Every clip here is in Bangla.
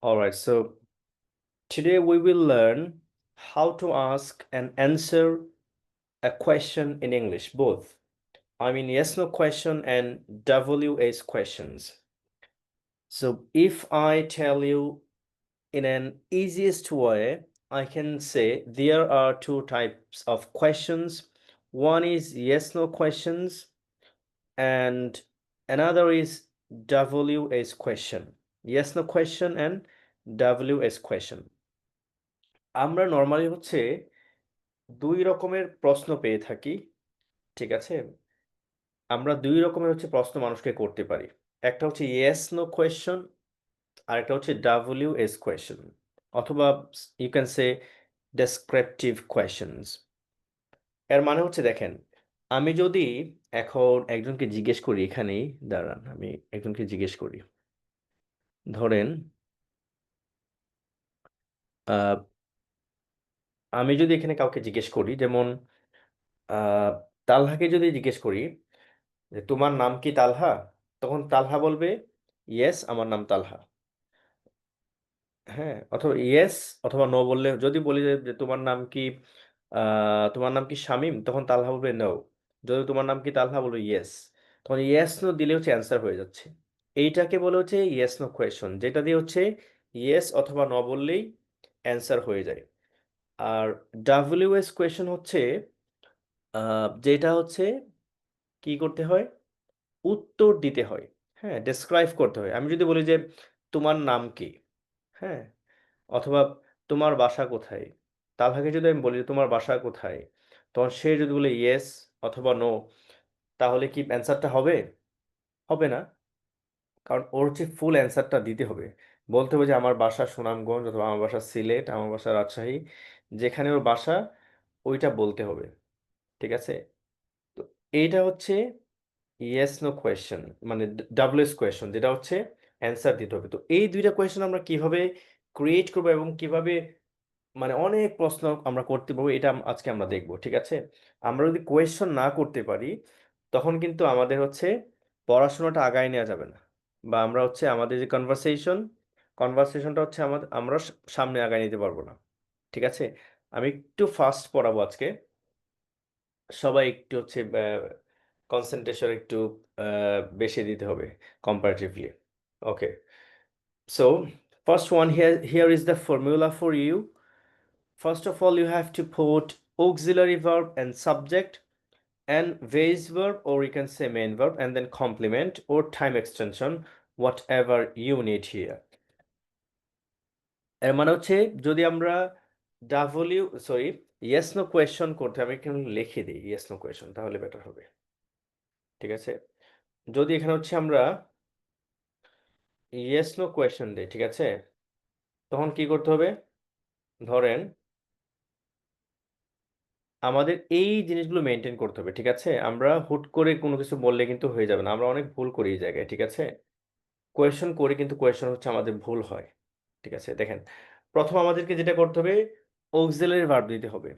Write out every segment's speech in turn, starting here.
All right, so today we will learn how to ask and answer a question in English, both. I mean, yes, no question and WH questions. So if I tell you in an easiest way, I can say there are two types of questions. One is yes, no questions, and another is WH question. Yes, no question and WH question. আমরা নর্মালি হচ্ছে দুই রকমের প্রশ্ন পেয়ে থাকি, ঠিক আছে? আমরা দুই রকমের হচ্ছে প্রশ্ন মানুষকে করতে পারি। একটা হচ্ছে ইয়েস নো কোয়েশ্চন, আর একটা হচ্ছে WH কোয়েশ্চন, অথবা you can say descriptive questions. এর মানে হচ্ছে দেখেন, আমি যদি এখন একজনকে জিজ্ঞেস করি, এখানেই দাঁড়ান, আমি একজনকে জিজ্ঞেস করি, ধরেন আহ, আমি যদি এখানে কাউকে জিজ্ঞেস করি, যেমন তালহাকে যদি জিজ্ঞেস করি যে তোমার নাম কি তালহা, তখন তালহা বলবে ইয়েস আমার নাম তালহা। হ্যাঁ, অথবা ইয়েস অথবা নো বললে, যদি বলি যে তোমার নাম কি শামিম, তখন তালহা বলবে নো। যদি তোমার নাম কি তালহা বলবে ইয়েস, তখন ইয়েস নো দিলে হচ্ছে অ্যান্সার হয়ে যাচ্ছে। এইটাকে বলে হচ্ছে ইয়েস নো কোয়েশন, যেটা দিয়ে হচ্ছে ইয়েস অথবা নো বললেই অ্যান্সার হয়ে যায়। আর ডাব্লিউএস কোয়েশন হচ্ছে যেটা হচ্ছে কি করতে হয়, উত্তর দিতে হয়। হ্যাঁ, ডেসক্রাইব করতে হয়। আমি যদি বলি যে তোমার নাম কি, হ্যাঁ, অথবা তোমার বাসা কোথায়, তালহাকে যদি আমি বলি যে তোমার বাসা কোথায়, তখন সে যদি বলে ইয়েস অথবা নো, তাহলে কি অ্যান্সারটা হবে? হবে না। কারণ ওর হচ্ছে ফুল অ্যান্সারটা দিতে হবে। বলতে হবে যে আমার বাসা সুনামগঞ্জ, অথবা আমার বাসা সিলেট, আমার বাসা রাজশাহী, যেখানে ওর বাসা ওইটা বলতে হবে। ঠিক আছে? তো এইটা হচ্ছে ইয়েস নো কোয়েশ্চেন, মানে ডাব্লিউএস কোয়েশ্চন, যেটা হচ্ছে অ্যান্সার দিতে হবে। তো এই দুইটা কোয়েশ্চেন আমরা কিভাবে ক্রিয়েট করবো এবং কিভাবে মানে অনেক প্রশ্ন আমরা করতে পারবো, এটা আজকে আমরা দেখব। ঠিক আছে? আমরা যদি কোয়েশ্চন না করতে পারি, তখন কিন্তু আমাদের হচ্ছে পড়াশোনাটা আগায় নেওয়া যাবে না, বা আমরা হচ্ছে আমাদের যে কনভারসেশনটা হচ্ছে আমরা সামনে আগায় নিতে পারবো না। ঠিক আছে? আমি একটু ফাস্ট পড়াবো আজকে, সবাই একটু হচ্ছে কনসেন্ট্রেশন একটু বেশি দিতে হবে comparatively. Okay, so first one, here is the formula for you. First of all, you have to put auxiliary verb and subject and base verb, or you can say main verb, and then complement or time extension, whatever you need here. এর মানে হচ্ছে, যদি আমরা ইয়েস নো কোয়েশ্চন করতে, আমি এখানে লিখে দিই ইয়েস নো কোয়েশ্চন, তাহলে বেটার হবে। ঠিক আছে? যদি এখানে হচ্ছে আমরা ইয়েস নো কোয়েশ্চন দিই, ঠিক আছে, তখন কি করতে হবে? ধরেন আমাদের এই জিনিসগুলো মেনটেন করতে হবে। ঠিক আছে? আমরা হুট করে কোনো কিছু বললে কিন্তু হয়ে যাবে না, আমরা অনেক ভুল করি এই জায়গায়। ঠিক আছে? কোয়েশ্চন করি কিন্তু কোয়েশ্চন হচ্ছে আমাদের ভুল হয়। ঠিক আছে? দেখেন, প্রথম আমাদেরকে যেটা করতে হবে, অক্সিলারি ভার্ব দিতে হবে,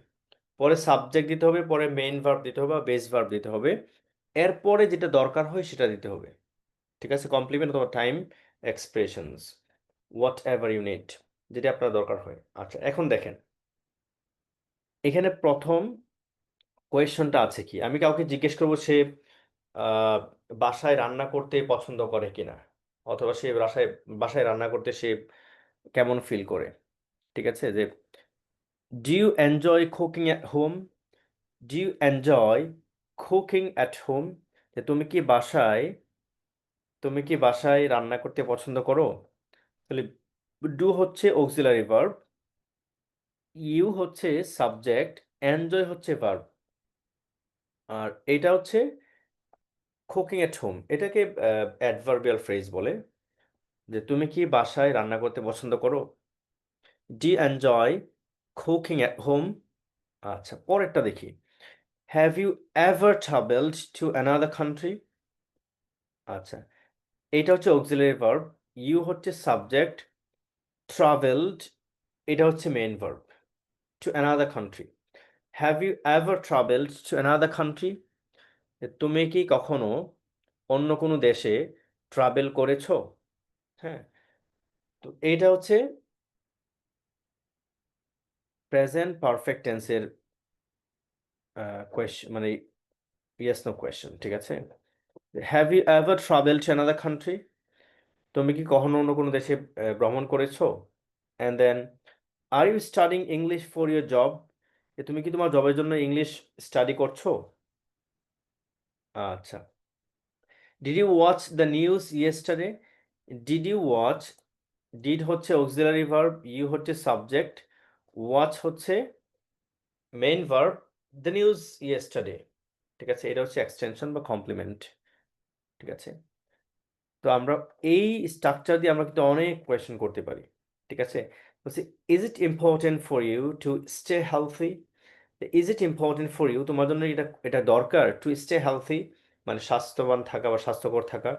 পরে সাবজেক্ট দিতে হবে, পরে মেইন ভার্ব দিতে হবে বা বেস ভার্ব দিতে হবে, এরপরে যেটা দরকার হয় সেটা দিতে হবে। ঠিক আছে? কমপ্লিমেন্ট অথবা time expressions, whatever you need, যেটা আপনার দরকার হয়। আচ্ছা, এখন দেখেন এখানে প্রথম কোয়েশ্চনটা আছে কি, আমি কাউকে জিজ্ঞেস করবো সে আহ, বাসায় রান্না করতে পছন্দ করে কিনা, অথবা সে বাসায় বাসায় রান্না করতে সে কেমন ফিল করে। ঠিক আছে? যে do you enjoy cooking at home, do you enjoy cooking at home, যে তুমি কি বাসায় রান্না করতে পছন্দ করো। তাহলে ডু হচ্ছে অক্সিলারি ভার্ব, ইউ হচ্ছে সাবজেক্ট, এনজয় হচ্ছে ভার্ব, আর এটা হচ্ছে কুকিং এট হোম, এটাকে অ্যাডভার্বিয়াল ফ্রেজ বলে। যে তুমি কি বাসায় রান্না করতে পছন্দ করো, do enjoy cooking at home. আচ্ছা, পরেরটা দেখি, have you ever travelled to another country. আচ্ছা, এটা হচ্ছে অক্সিলারি ভার্ব, ইউ হচ্ছে সাবজেক্ট, ট্রাভেলড এটা হচ্ছে main verb, to another country. Have you ever travelled to another country, তুমি কি কখনো অন্য কোনো দেশে ট্রাভেল করেছো। হ্যাঁ, তো এইটা হচ্ছে প্রেজেন্ট পারফেক্ট টেন্সের কোয়েশ্চন, মানে ইয়েস নো কোয়েশ্চন, ঠিক আছে? Have you ever travel to another country? তুমি কি কখনো অন্য কোনো দেশে ভ্রমণ করেছো? And then, are you studying English for your job? তুমি কি তোমার জবের জন্য ইংলিশ স্টাডি করছো? আচ্ছা। Did you watch the news yesterday? Did you watch, did হচ্ছে অক্সিলারি ভার্ব, ইউ হচ্ছে সাবজেক্ট, ওয়াচ হচ্ছে main verb, the news yesterday, ঠিক আছে? এটা হচ্ছে এক্সটেনশন বা কমপ্লিমেন্ট, ঠিক আছে? তো আমরা এই স্ট্রাকচার দিয়ে আমরা কিন্তু অনেক কোয়েশ্চেন করতে পারি, ঠিক আছে? বলছি, is it important for you to stay healthy? Is it important for you, তোমার জন্য এটা এটা দরকার, টু স্টে হেলথি মানে স্বাস্থ্যবান থাকা বা স্বাস্থ্যকর থাকা।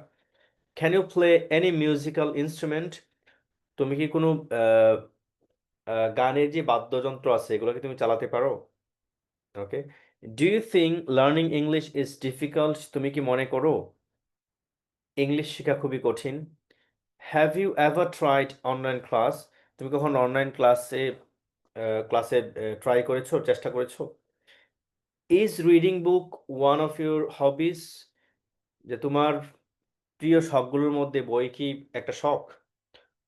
Can you play any musical instrument? তুমি কি কোনো আহ, গানের যে বাদ্যযন্ত্র আছে এগুলো কি তুমি চালাতে পারো? Okay. Do you think learning English is difficult? তুমি কি মনে করো ইংলিশ শেখা খুবই কঠিন? Have you ever tried online class? তুমি কখন অনলাইন ক্লাসে ট্রাই করেছো, চেষ্টা করেছো? Is reading book one of your hobbies? যে তোমার প্রিয় শখগুলোর মধ্যে বই কি একটা শখ?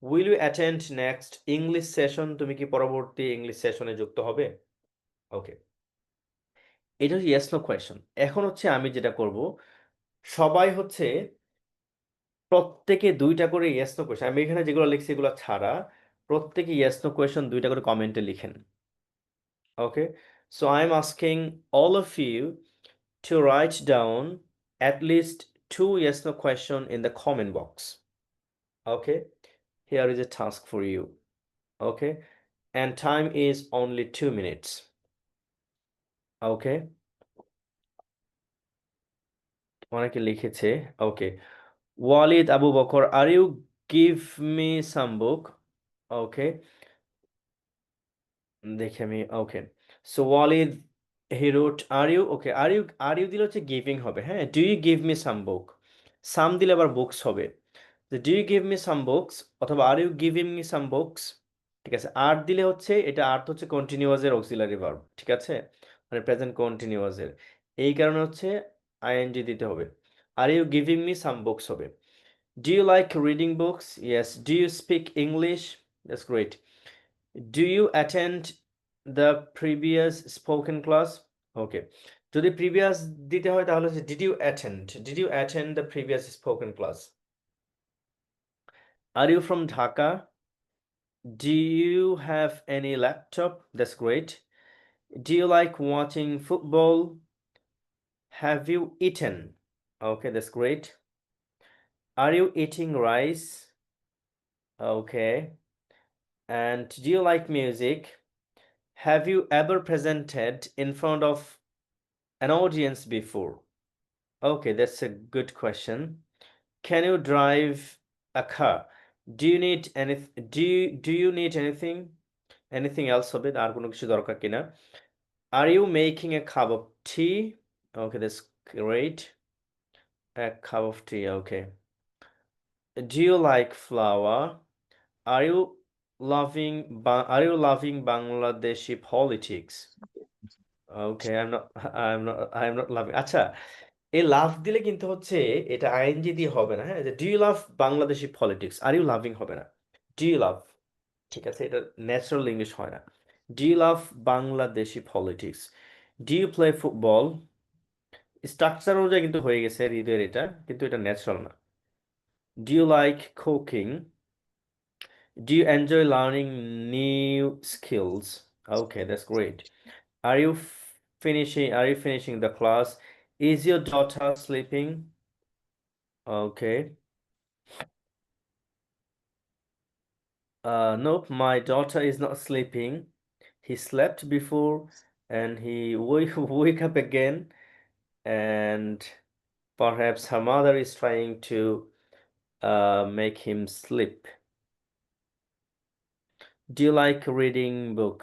Will you attend next English session? তুমি কি পরবর্তী ইংলিশ সেশনে যুক্ত হবে? ওকে, এটা হচ্ছে ইয়েস নো কোয়েশ্চন। এখন হচ্ছে আমি যেটা করব, সবাই হচ্ছে প্রত্যেকে দুইটা করে ইয়েস নো কোয়েশ্চন, আমি এখানে যেগুলো লিখছি এগুলো ছাড়া প্রত্যেকে ইয়েস নো কোয়েশ্চন দুইটা করে কমেন্টে লিখেন। Okay, so I am asking all of you to write down at least two yes no question in the comment box. Okay, here is a task for you. Okay, and time is only 2 minutes. Okay, অনেকে লিখেছে। Okay, Walid Abu Bakr, are you give me some book? Okay, দেখে আমি। Okay, so Walid he wrote are you. Okay, are you দিলে হচ্ছে গিভিং হবে, হ্যাঁ। Do you give me some book? Some দিলে আবার বুকস হবে। Do you give me some books অথবা are you giving me some books, ঠিক আছে? আর দিলে হচ্ছে এটা আর হচ্ছে কন্টিনিউয়াসের অক্সিলারি ভার্ব, ঠিক আছে? মানে প্রেজেন্ট কন্টিনিউয়াসের, এই কারণে হচ্ছে আইএনজি দিতে হবে। Are you giving me some books হবে। Do you like reading books? Yes. Do you speak English? That's great. Do you attend the previous spoken class? Okay, যদি প্রিভিয়াস দিতে হয় তাহলে হচ্ছে did you attend the previous spoken class? Are you from Dhaka? Do you have any laptop? That's great. Do you like watching football? Have you eaten? Okay, that's great. Are you eating rice? Okay. And do you like music? Have you ever presented in front of an audience before? Okay, that's a good question. Can you drive a car? Do you need any do you need anything else হবে? আর কোনো কিছু দরকার কিনা? Are you making a cup of tea? Okay, that's great. A cup of tea, okay. Do you like flower? Are you loving Bangladeshi politics? Okay, I'm not loving. আচ্ছা, এই লাভ দিলে কিন্তু হচ্ছে এটা আইএনজি দিয়ে হবে না, হ্যাঁ? Do you love Bangladeshi politics, are you loving হবে না। ডু ইউ লাভ, ঠিক আছে? এটা ন্যাচারাল ইংলিশ হয় না। Do you love Bangladeshi politics? Do you play football? Structure অনুযায়ী কিন্তু হয়ে গেছে হৃদয়ের এটা, কিন্তু এটা ন্যাচারাল না। Do you like cooking? Do you enjoy learning new skills? Okay, that's great. Are you finishing the class? Is your daughter sleeping? Okay. Nope, my daughter is not sleeping. He slept before and he wake up again, and perhaps her mother is trying to make him sleep. Do you like reading book?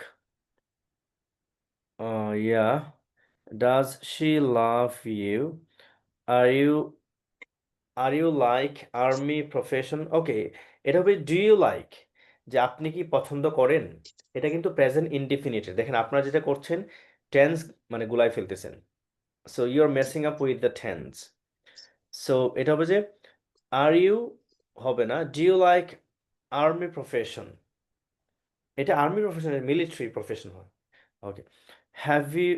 Yeah. Does she love you? Are you are you like army profession, okay. এটা হবে ডু ইউ লাইক, যে আপনি কি পছন্দ করেন। এটা কিন্তু প্রেজেন্ট ইনডিফিনিটের, দেখেন আপনারা যেটা করছেন টেন্স মানে গুলাই ফেলতেছেন। So you are messing up with the tense. So এটা হবে যে আর ইউ হবে না, do you like army profession. এটা আর্মি প্রফেশন, মিলিটারি প্রফেশন হয়। Okay. Have you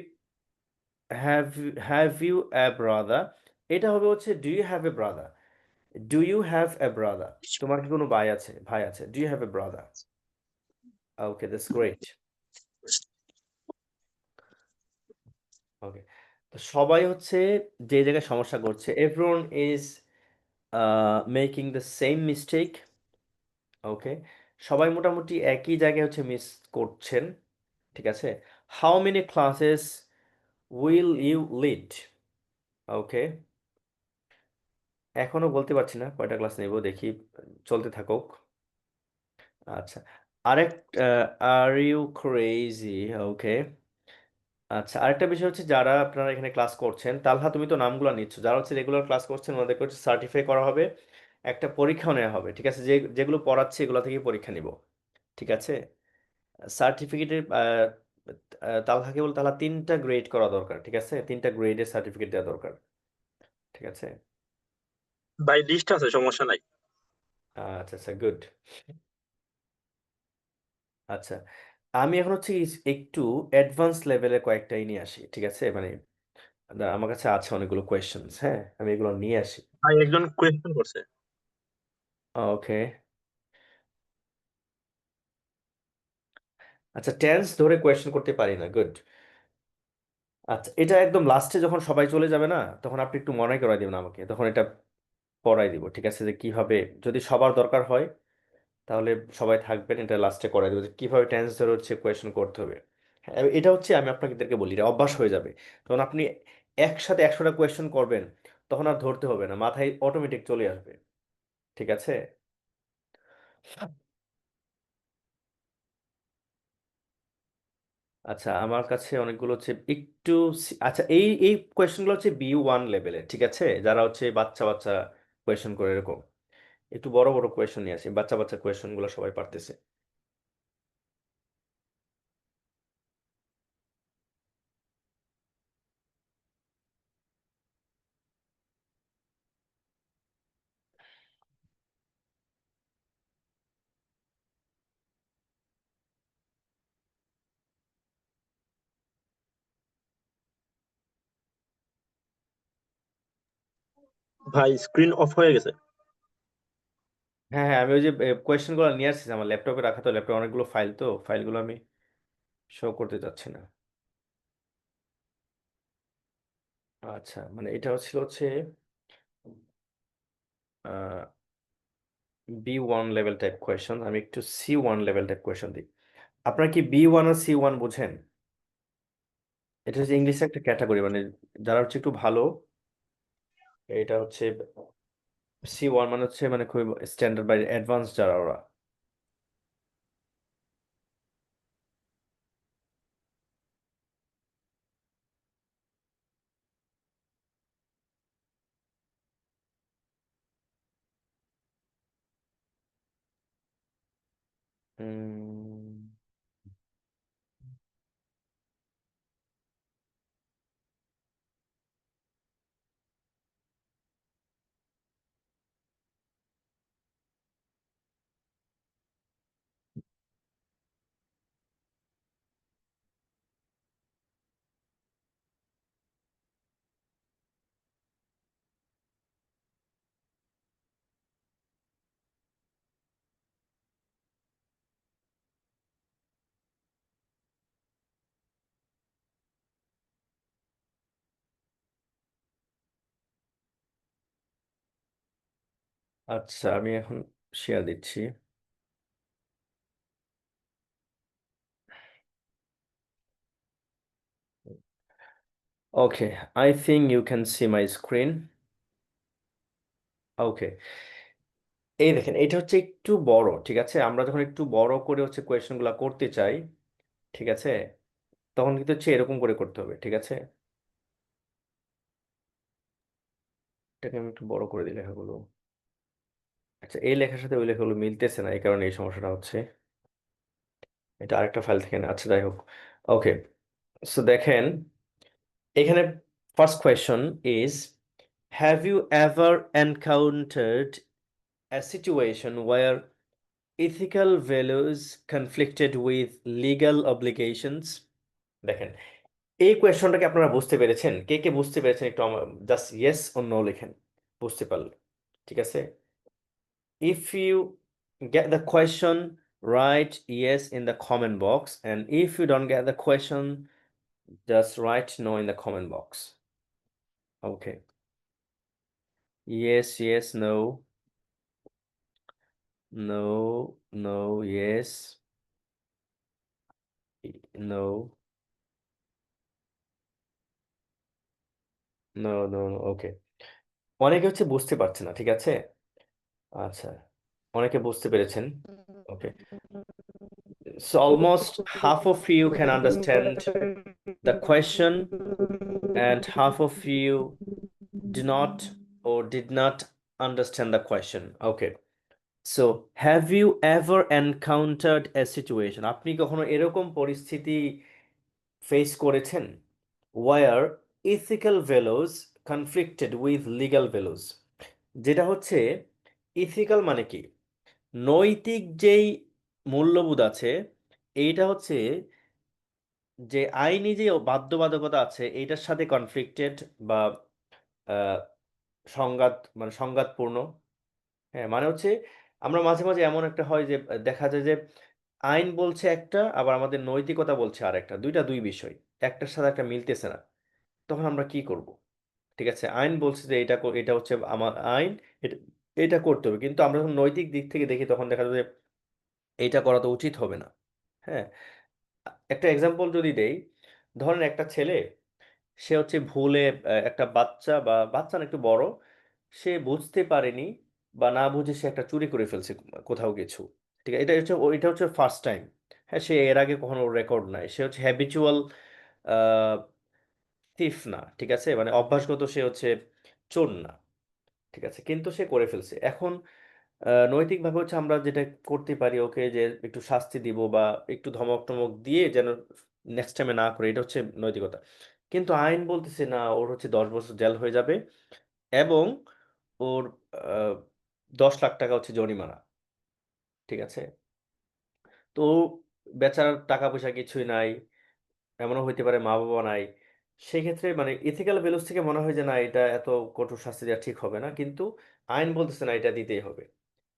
have have you a brother, এটা হবে হচ্ছে do you have a brother. Do you have a brother, তোমার কি কোনো ভাই আছে, ভাই আছে, do you have a brother. Okay, that's great. Okay, তো সবাই হচ্ছে যে জায়গায় সমস্যা করছে, everyone is making the same mistake. Okay, সবাই মোটামুটি একই জায়গায় হচ্ছে মিস করছেন, ঠিক আছে। How many classes will you lead, okay. এখনো বলতে পারছি না কয়টা ক্লাস নেব, দেখি, চলতে থাকুক। আচ্ছা, আরেক আর ইউ ক্রেজি, ওকে। আচ্ছা, আরেকটা বিষয় হচ্ছে যারা আপনারা এখানে ক্লাস করছেন, তালহা তুমি তো নামগুলো নিচ্ছ, যারা হচ্ছে রেগুলার ক্লাস করছেন ওনাদেরকে হচ্ছে সার্টিফাই করা হবে, একটা পরীক্ষাও নেওয়া হবে, ঠিক আছে। যেগুলো পড়াচ্ছে এগুলো থেকে পরীক্ষা নিব, ঠিক আছে। সার্টিফিকেটের তালহাকে বল, তাহলে 3টা গ্রেড করা দরকার, ঠিক আছে, 3টা গ্রেডের সার্টিফিকেট দেওয়া দরকার, ঠিক আছে। ভাই লিস্ট আছে, সমস্যা নাই। আচ্ছা আচ্ছা, গুড। আচ্ছা, আমি এখন হচ্ছে একটু অ্যাডভান্স লেভেলের কয়েকটাই নিয়ে আসি, ঠিক আছে, মানে আমার কাছে আছে অনেকগুলো কোয়েশ্চেন্স, হ্যাঁ, আমি এগুলো নিয়ে আসি। ভাই একজন কোয়েশ্চেন করছে। ওকে। আচ্ছা, টেন্স ধরে কোয়েশ্চেন করতে পারি না, গুড। আচ্ছা, এটা একদম লাস্টে যখন সবাই চলে যাবে না, তখন আপনি একটু মনে করাই দিবেন আমাকে, তখন এটা পড়াই দিব, ঠিক আছে, যে কিভাবে যদি সবার দরকার হয় তাহলে সবাই থাকবেন, এটা লাস্টে করাই দেবো যে কিভাবে টেন্স ধরে হচ্ছে কোয়েশ্চেন করতে হবে। হ্যাঁ, এটা হচ্ছে আমি আপনাদেরকে বলি, এটা অভ্যাস হয়ে যাবে, তখন আপনি একসাথে 100টা কোয়েশ্চেন করবেন, তখন আর ধরতে হবে না, মাথায় অটোমেটিক চলে আসবে, ঠিক আছে। আচ্ছা, আমার কাছে অনেকগুলো হচ্ছে একটু আচ্ছা, এই কোয়েশ্চেনগুলো হচ্ছে B1 লেভেলের, ঠিক আছে, যারা হচ্ছে বাচ্চা বাচ্চা কোয়েশ্চেন করে এরকম। একটু বড় বড় কোয়েশ্চেন নিয়ে আসি, বাচ্চা বাচ্চা কোয়েশ্চেনগুলো সবাই পারতেছে। ভাই স্ক্রিন অফ হয়ে গেছে। হ্যাঁ হ্যাঁ, আমি ওই যে কোয়েশ্চেনগুলো নিয়ে আসছি, আমার ল্যাপটপে রাখা, তো ল্যাপটপে অনেকগুলো ফাইল, তো ফাইলগুলো আমি শো করতে চাচ্ছি না। আচ্ছা, মানে এটা হচ্ছে B1 লেভেল টাইপ কোয়েশ্চেন, আমি একটু C1 লেভেল টাইপ কোয়েশ্চেন দিই। আপনারা কি B1 আর C1 বুঝেন? এটা হচ্ছে ইংলিশে একটা ক্যাটাগরি, মানে যারা হচ্ছে একটু ভালো, এটা হচ্ছে C1 মানে হচ্ছে মানে খুবই স্ট্যান্ডার্ড বা অ্যাডভান্স যারা ওরা। উম, আচ্ছা, আমি এখন শেয়ার দিচ্ছি। Okay, I think you can see my screen. Okay, এই দেখেন, এটা হচ্ছে একটু বড়, ঠিক আছে, আমরা যখন একটু বড় করে হচ্ছে কোয়েশ্চেনগুলো করতে চাই, ঠিক আছে, তখন কিন্তু হচ্ছে এরকম করে করতে হবে, ঠিক আছে। এটাকে আমি একটু বড় করে দিই লেখাগুলো। আচ্ছা, এই লেখার সাথে ওই লেখাগুলো মিলতেছে না, এই কারণে এই সমস্যাটা হচ্ছে। এটা আরেকটা ফাইল থেকে না, আচ্ছা যাই হোক। ওকে, সো দেখেন এখানে first question is, have you ever encountered a situation where ethical values conflicted with legal obligations? দেখেন, এই কোয়েশ্চনটাকে আপনারা বুঝতে পেরেছেন? কে কে বুঝতে পেরেছেন একটু জাস্ট ইয়েস ও নো লিখেন বুঝতে পারলে। ঠিক আছে, if you get the question, write yes in the comment box, and if you don't get the question, just write no in the comment box. Okay, yes, yes, no, no, no, yes, no, no, no, no. Okay, অনেকে হচ্ছে বুঝতে পারছে না, ঠিক আছে। আচ্ছা, অনেকে বুঝতে পেরেছেন। ওকে, so almost half of you can understand the question and half of you do not or did not understand the question. Okay, so have you ever encountered a situation, আপনি কখনো এরকম পরিস্থিতি ফেস করেছেন where ethical values conflicted with legal values? যেটা হচ্ছে ইথিক্যাল মানে কি, নৈতিক যেই মূল্যবোধ আছে, এইটা হচ্ছে যে আইনি যে বাধ্যবাধকতা আছে এইটার সাথে কনফ্লিক্টেড বা আহ, সংঘাত মানে সংঘাতপূর্ণ। হ্যাঁ, মানে হচ্ছে আমরা মাঝে মাঝে এমন একটা হয় যে দেখা যায় যে আইন বলছে একটা, আবার আমাদের নৈতিকতা বলছে আর একটা, দুইটা দুই বিষয়, একটার সাথে একটা মিলতেছে না। তখন আমরা কি করব? ঠিক আছে, আইন বলছে যে এটা এটা হচ্ছে আমার আইন, এটা এটা করতে হবে, কিন্তু আমরা যখন নৈতিক দিক থেকে দেখি তখন দেখা যায় যে এইটা করা তো উচিত হবে না। হ্যাঁ, একটা এক্সাম্পল যদি দেই, ধরেন একটা ছেলে, সে হচ্ছে ভুলে একটা বাচ্চা বা বাচ্চা না একটু বড়, সে বুঝতে পারেনি বা না বুঝে সে একটা চুরি করে ফেলছে কোথাও কিছু। ঠিক আছে, এটা হচ্ছে ফার্স্ট টাইম। হ্যাঁ, সে এর আগে কখনো রেকর্ড নাই, সে হচ্ছে হ্যাবিচুয়াল থিফ না, ঠিক আছে, মানে অভ্যাসগত সে হচ্ছে চোর না। ঠিক আছে, কিন্তু সে করে ফেলছে। এখন নৈতিকভাবে হচ্ছে আমরা যেটা করতে পারি, ওকে যে একটু শাস্তি দিব বা একটু ধমক টমক দিয়ে যেন নেক্সট টাইমে না করে, এটা হচ্ছে নৈতিকতা। কিন্তু আইন বলতেছে না, ওর হচ্ছে 10 বছর জেল হয়ে যাবে এবং ওর 10 লাখ টাকা হচ্ছে জরিমানা। ঠিক আছে, তো বেচারার টাকা পয়সা কিছুই নাই, এমনও হইতে পারে মা বাবা নাই। সেক্ষেত্রে মানে ইথিক্যাল ভ্যালুস থেকে মনে হয় যে না, এটা এত কঠোর শাস্তি দেওয়া ঠিক হবে না, কিন্তু আইন বলতেছে না, এটা দিতেই হবে।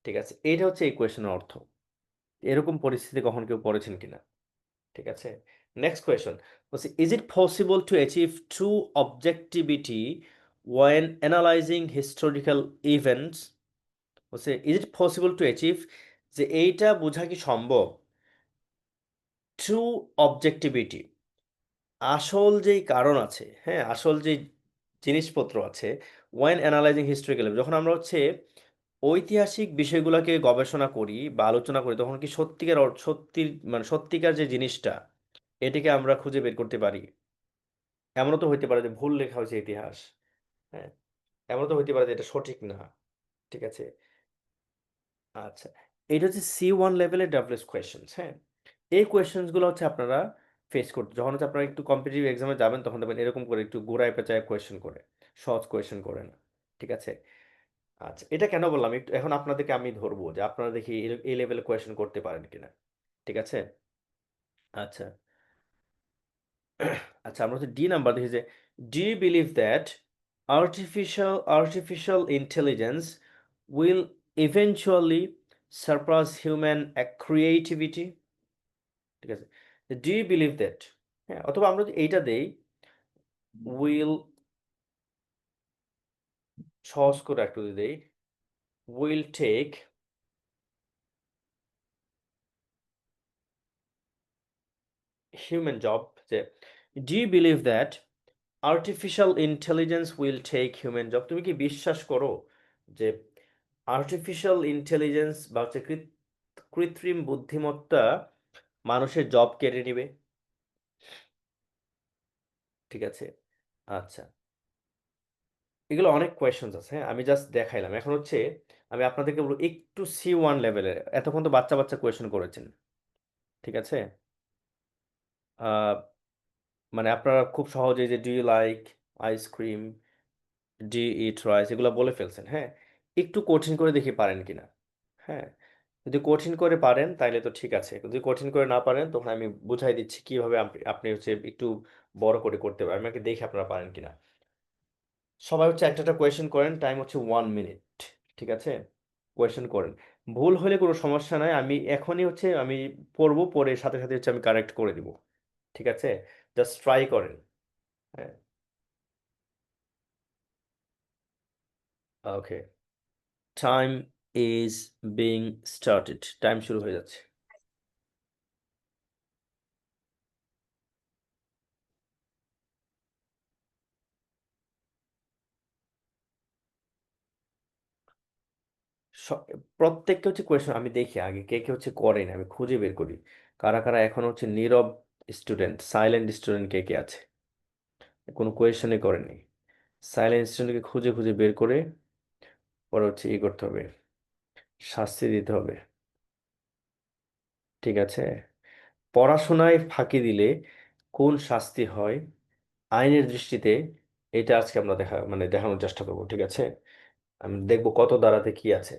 ঠিক আছে, এইটা হচ্ছে এই কোয়েশনের অর্থ। এরকম পরিস্থিতি কখন কেউ পড়েছেন কিনা? ঠিক আছে, নেক্সট কোয়েশন বলছে, is it possible to achieve true objectivity when analysing historical events? বলছে is it possible to achieve, যে এইটা বোঝা কি সম্ভব, ট্রু অবজেক্টিভিটি, আসল যেই কারণ আছে, হ্যাঁ, আসল যেই জিনিসপত্র আছে, ওয়েন অ্যানালাইজিং হিস্টোরিক্যাল, যখন আমরা হচ্ছে ঐতিহাসিক বিষয়গুলোকে গবেষণা করি বা আলোচনা করি, তখন কি সত্যিকার সত্যি মানে সত্যিকার যে জিনিসটা, এটাকে আমরা খুঁজে বের করতে পারি? এমনও তো হইতে পারে যে ভুল লেখা হয়েছে ইতিহাস। হ্যাঁ, এমনও তো হইতে পারে যে এটা সঠিক না। ঠিক আছে, আচ্ছা, এটা হচ্ছে C1 লেভেলের ডাব্লিউএস কোয়েশ্চেন্স। হ্যাঁ, এই কোয়েশ্চেন্স গুলো হচ্ছে আপনারা ফেস করতে, যখন হচ্ছে আপনারা একটু কম্পিটিটিভ এক্সামে যাবেন, তখন দেখবেন এরকম করে একটু ঘোরায় পেঁচায় কোয়েশ্চেন করে, সহজ কোয়েশ্চেন করে না। ঠিক আছে, আচ্ছা, এটা কেন বললাম, একটু এখন আপনাদেরকে আমি ধরবো যে আপনারা দেখি এই লেভেলে কোয়েশ্চেন করতে পারেন কিনা। ঠিক আছে, আচ্ছা, আচ্ছা, আমরা হচ্ছে ডি নাম্বার দেখি যে, do you believe that artificial intelligence will eventually surpass human creativity? ঠিক আছে, ডু ইউ বিলিভ দ্যাট, হ্যাঁ, অথবা আমরা যদি এইটা দেই, উইল, সহজ করে একটু যদি দেই, উইল টেক হিউম্যান জব, যে do you believe that artificial intelligence will take human job? তুমি কি বিশ্বাস করো যে আর্টিফিশিয়াল ইন্টেলিজেন্স বা হচ্ছে কৃত্রিম বুদ্ধিমত্তা মানুষের জব কেড়ে নিবে? ঠিক আছে, আচ্ছা, এগুলো অনেক কোয়েশ্চেন্স আছে, হ্যাঁ, আমি জাস্ট দেখাইলাম। এখন হচ্ছে আমি আপনাদেরকে বলবো একটু C1 লেভেলের, এতক্ষণ তো বাচ্চা বাচ্চা কোয়েশ্চেন করেছেন, ঠিক আছে? আহ, মানে আপনারা খুব সহজেই যে do you like ice cream, do eat rice, এগুলো বলে ফেলছেন, হ্যাঁ। একটু কঠিন করে দেখি পারেন কিনা, হ্যাঁ। যদি কঠিন করে পারেন তাহলে তো ঠিক আছে, যদি কঠিন করে না পারেন তখন আমি বুঝাই দিচ্ছি কিভাবে আপনি আপনি হচ্ছে একটু বড় করে করতে পারেন, আমাকে দেখে আপনারা পারেন কিনা। সবাই হচ্ছে একটা একটা কোয়েশ্চেন করেন, টাইম হচ্ছে 1 মিনিট, ঠিক আছে? কোয়েশ্চেন করেন, ভুল হলে কোনো সমস্যা নাই, আমি এখনই হচ্ছে আমি পড়বো, পড়ে সাথে সাথে হচ্ছে আমি কারেক্ট করে দিব, ঠিক আছে? জাস্ট ট্রাই করেন, হ্যাঁ। Okay, time is being started, time শুরু হয়ে যাচ্ছে। স- প্রত্যেককে হচ্ছে কোয়েশ্চেন আমি দেখি আগে কে কে হচ্ছে করেন, আমি খুঁজে বের করি কারা কারা এখন হচ্ছে নীরব স্টুডেন্ট, সাইলেন্ট স্টুডেন্ট কে কে আছে, কোনো কোয়েশ্চেনই করেনি। সাইলেন্ট স্টুডেন্টকে খুঁজে খুঁজে বের করে পরে হচ্ছে ই করতে হবে, শাস্তি দিতে হবে, ঠিক আছে? পড়াশোনায় ফাঁকি দিলে কোন শাস্তি হয় আইনের দৃষ্টিতে, এটা আজকে আমরা দেখানোর চেষ্টা করবো, ঠিক আছে? আমি দেখবো কত দাঁড়াতে কি আছে।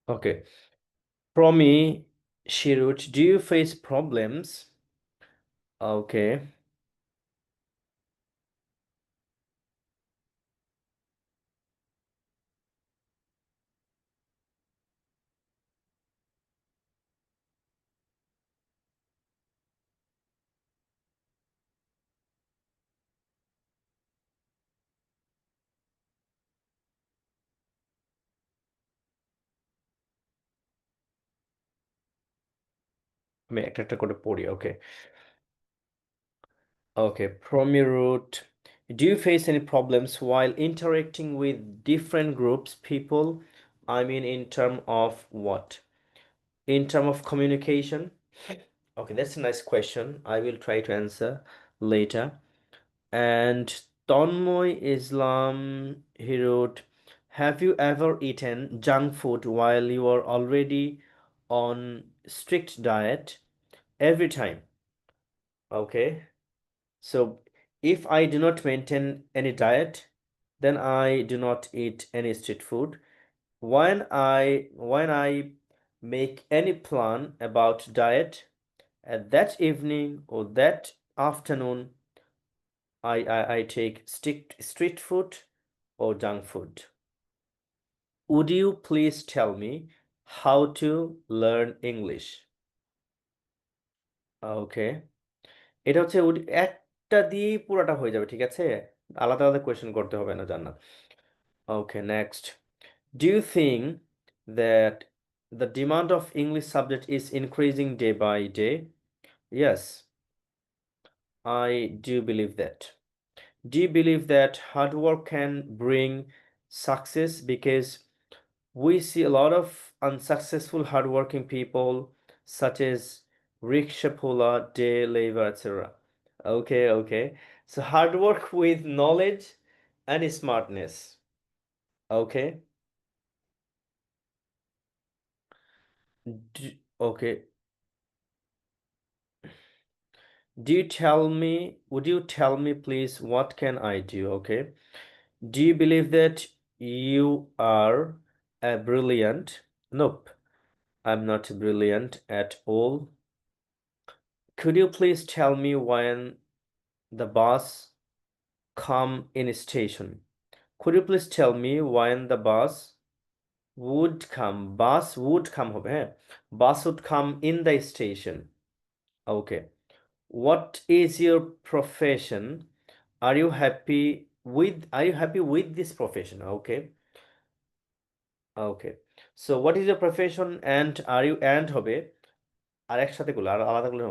Okay. Promi, Shirut, do you face problems? Okay. আমি একটা একটা করে পড়ি, ওকে। ওকে, Promi root. Do you face any problems while interacting with different groups, people? I mean, in term of what? In term of communication? Okay, that's a nice question. I will try to answer later. And Tonmoy Islam, he wrote, have you ever eaten junk food while you are already on strict diet? Every time. Okay. So if I do not maintain any diet, then I do not eat any street food. When I make any plan about diet, at that evening or that afternoon, I take street food or junk food. Would you please tell me how to learn English? ওকে, এটা হচ্ছে একটা দিয়েই পুরোটা হয়ে যাবে, ঠিক আছে? আলাদা আলাদা কোয়েশ্চেন করতে হবে না, জান্নাত। ওকে, next. Do you think that the demand of English subject is increasing day by day? Yes, I do believe that. Do you believe that hard work can bring success? Because we see a lot of unsuccessful hardworking people such as rickshaw puller, day labor, etc. Okay, okay. So hard work with knowledge and smartness. Okay. Okay. Would you tell me please what can I do? Okay. Do you believe that you are a brilliant? Nope, I'm not brilliant at all. Could you please tell me when the bus come in station? Could you please tell me when the bus would come? Bus would come হবে, হ্যাঁ, bus would come in the station. Okay. What is your profession? Are you happy with this profession? Okay. Okay, so what is your profession and are you and হবে আর একসাথে গুলো আর আলাদা গুলো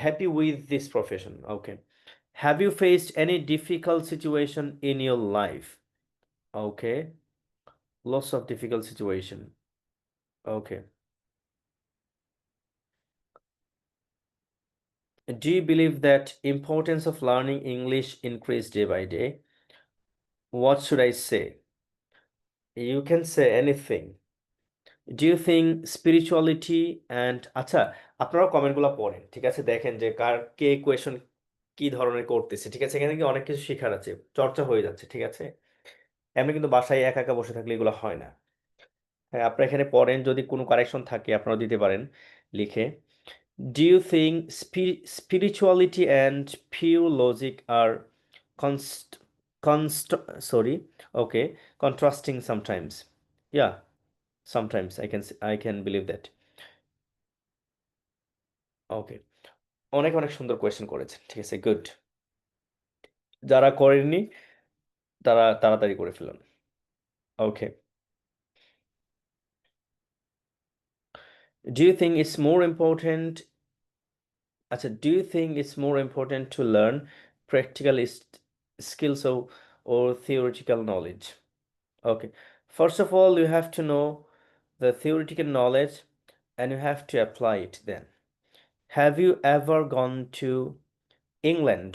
happy with this profession. Okay, have you faced any difficult situation in your life? Okay, lots of difficult situation. Okay, do you believe that importance of learning English increase day by day? What should I say? You can say anything. Do you think spirituality and আচ্ছা, আপনারা কমেন্টগুলো পড়েন, ঠিক আছে, দেখেন যে কার কে কোয়েশন কি ধরনের করতেছে, ঠিক আছে, এখানে কি অনেক কিছু শেখার আছে, চর্চা হয়ে যাচ্ছে, ঠিক আছে। এমনি কিন্তু বাসায় একা একা বসে থাকলে এগুলো হয় না। হ্যাঁ, আপনারা এখানে পড়েন, যদি কোনো কারেকশন থাকে আপনারা দিতে পারেন লিখে। Do you think spirituality and pure logic are const sorry, okay, contrasting sometimes? Yeah, sometimes I can believe that. Okay, অনেক অনেক সুন্দর কোয়েশ্চেন করেছেন, ঠিক আছে, গুড। যারা করেননি তারা তাড়াতাড়ি করে ফেলুন। ওকে, do you think it's more important, আচ্ছা, do you think it's more important to learn practical skills or theoretical knowledge? Okay, first of all, you have to know the theoretical knowledge and you have to apply it then. Have you ever gone to England?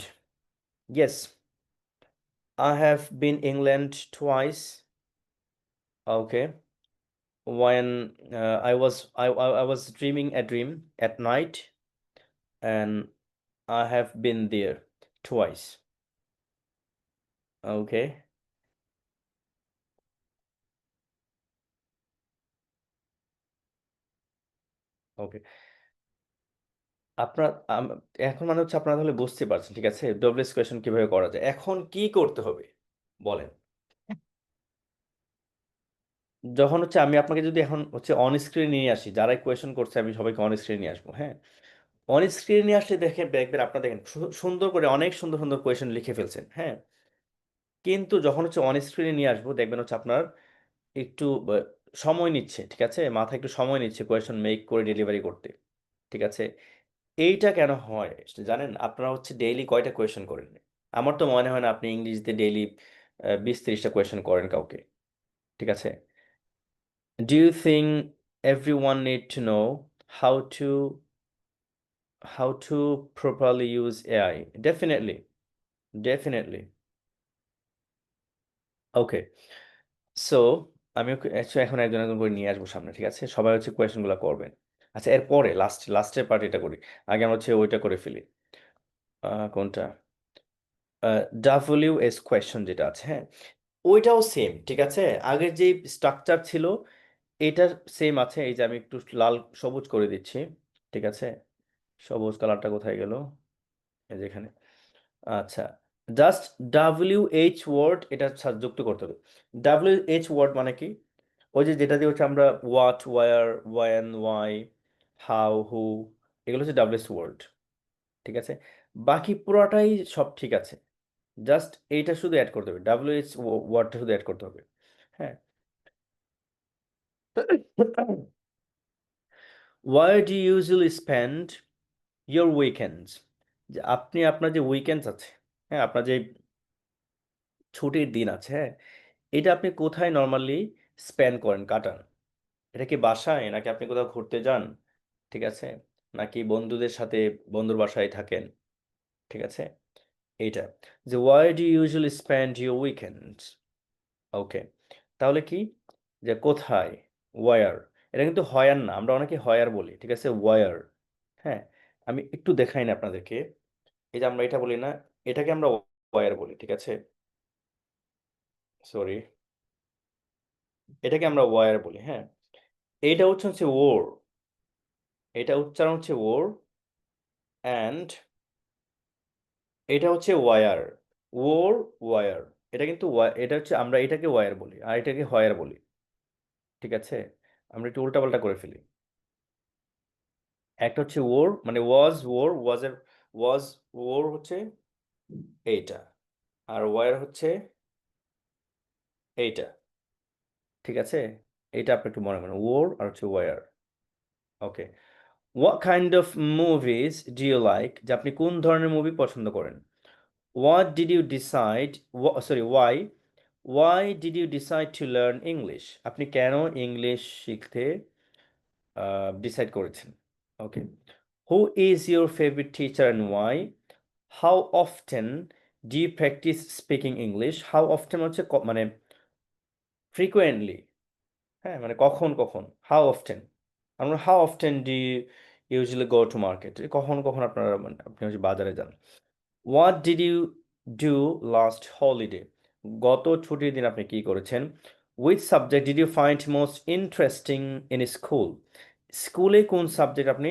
Yes, I have been England twice. Okay, when I was dreaming a dream at night and I have been there twice. Okay, okay. আপনার এখন মানে হচ্ছে আপনারা তাহলে বুঝতে পারছেন, ঠিক আছে, ডব্লিউএস কোয়েশন কিভাবে করা যায়। এখন কি করতে হবে বলেন? যখন হচ্ছে আমি আপনাকে যদি এখন হচ্ছে অন স্ক্রিন নিয়ে আসি, যারাই কোয়েশন করছে আমি সবাইকে অন স্ক্রিন নিয়ে আসবো, হ্যাঁ। অন স্ক্রিন নিয়ে আসলে দেখে দেখবেন, আপনারা দেখেন সুন্দর করে অনেক সুন্দর সুন্দর কোয়েশন লিখে ফেলছেন, হ্যাঁ। কিন্তু যখন হচ্ছে অন স্ক্রিনে নিয়ে আসবো দেখবেন হচ্ছে আপনার একটু সময় নিচ্ছে, ঠিক আছে, মাথায় একটু সময় নিচ্ছে কোয়েশন মেক করে ডেলিভারি করতে, ঠিক আছে। এইটা কেন হয় জানেন? আপনারা হচ্ছে ডেইলি কয়টা কোয়েশন করেন? আমার তো মনে হয় না আপনি ইংরেজিতে ডেইলি 20-30টা কোয়েশন করেন কাউকে, ঠিক আছে। Do you think everyone need to know how to properly use AI? Definitely, definitely. Okay. So আমি actually এখন একজন একজন করে নিয়ে আসবো সামনে, ঠিক আছে, সবাই হচ্ছে কোয়েশনগুলো করবেন। আচ্ছা, এরপরে লাস্টের পার্ট এটা করি, আগে আমরা হচ্ছে ওইটা করে ফেলি। কোনটা? WS কোয়েশন যেটা আছে, হ্যাঁ, ওইটাও সেম, ঠিক আছে। আগের যে স্ট্রাকচার ছিল এটার সেম আছে। এই যে আমি একটু লাল সবুজ করে দিচ্ছি, ঠিক আছে। সবুজ কালারটা কোথায় গেল? এই যে এখানে। আচ্ছা, জাস্ট WH ওয়ার্ড এটা যুক্ত করতে হবে। WH ওয়ার্ড মানে কি? ওই যে যেটা দিয়ে হচ্ছে আমরা what, where, when, why, how, who, এগুলো হচ্ছে WH ওয়ার্ড, ঠিক আছে। বাকি পুরোটাই সব ঠিক আছে, জাস্ট এইটা শুধু অ্যাড করতে হবে, WH ওয়ার্ডটা শুধু অ্যাড করতে হবে, হ্যাঁ। Where do you usually spend your weekends? যে আপনি আপনার যে উইকেন্ডস আছে, হ্যাঁ, আপনার যে ছুটির দিন আছে, হ্যাঁ, এটা আপনি কোথায় নরমালি স্পেন্ড করেন, কাটান? এটা কি বাসায়, নাকি আপনি কোথাও ঘুরতে যান, ঠিক আছে, নাকি বন্ধুদের সাথে বন্ধুর বাসায় থাকেন, ঠিক আছে। এইটা, যে why do you usually spend your weekends. Okay, তাহলে কি, যে কোথায়, ওয়ার, এটা কিন্তু হয়ার না, আমরা অনেকে হয়ার বলি, ঠিক আছে, ওয়ার, হ্যাঁ। আমি একটু দেখাই না আপনাদেরকে, এই যে আমরা এটা বলি না, এটাকে আমরা ওয়ার বলি, ঠিক আছে, সরি, এটাকে আমরা ওয়ার বলি, হ্যাঁ। এইটা হচ্ছে ওর, এটা উচ্চারণ হচ্ছে ওর, অ্যান্ড এটা হচ্ছে ওয়ার, ওর, ওয়ার। এটা কিন্তু এটা হচ্ছে, আমরা এটাকে ওয়ার বলি আর এটাকে হয়ার বলি, ঠিক আছে। আমরা একটু উল্টাপাল্টা করে ফেলি। একটা হচ্ছে ওর মানে ওয়াজ, ওর ওয়াজের, ওয়াজ, ওর হচ্ছে এইটা, আর ওয়ার হচ্ছে এইটা, ঠিক আছে। এটা আপনি একটু মনে করেন, ওর আর হচ্ছে where. Okay, what kind of movies do you like, যে আপনি কোন ধরনের মুভি পছন্দ করেন। What did you decide, sorry why did you decide to learn English, আপনি কেন ইংলিশ শিখতে ডিসাইড করেছেন। Okay, who is your favourite teacher and why, how often do you practise speaking English, how often হচ্ছে মানে ফ্রিকোয়েন্টলি, হ্যাঁ মানে কখন কখন, হাউ অফটেন, আমরা how often do you usually go to market, কখন কখন আপনারা মানে আপনি হচ্ছে বাজারে যান। What did you do last holiday, গত ছুটির দিন আপনি কি করেছেন। With subject did you find most interesting in school, স্কুলে কোন সাবজেক্ট আপনি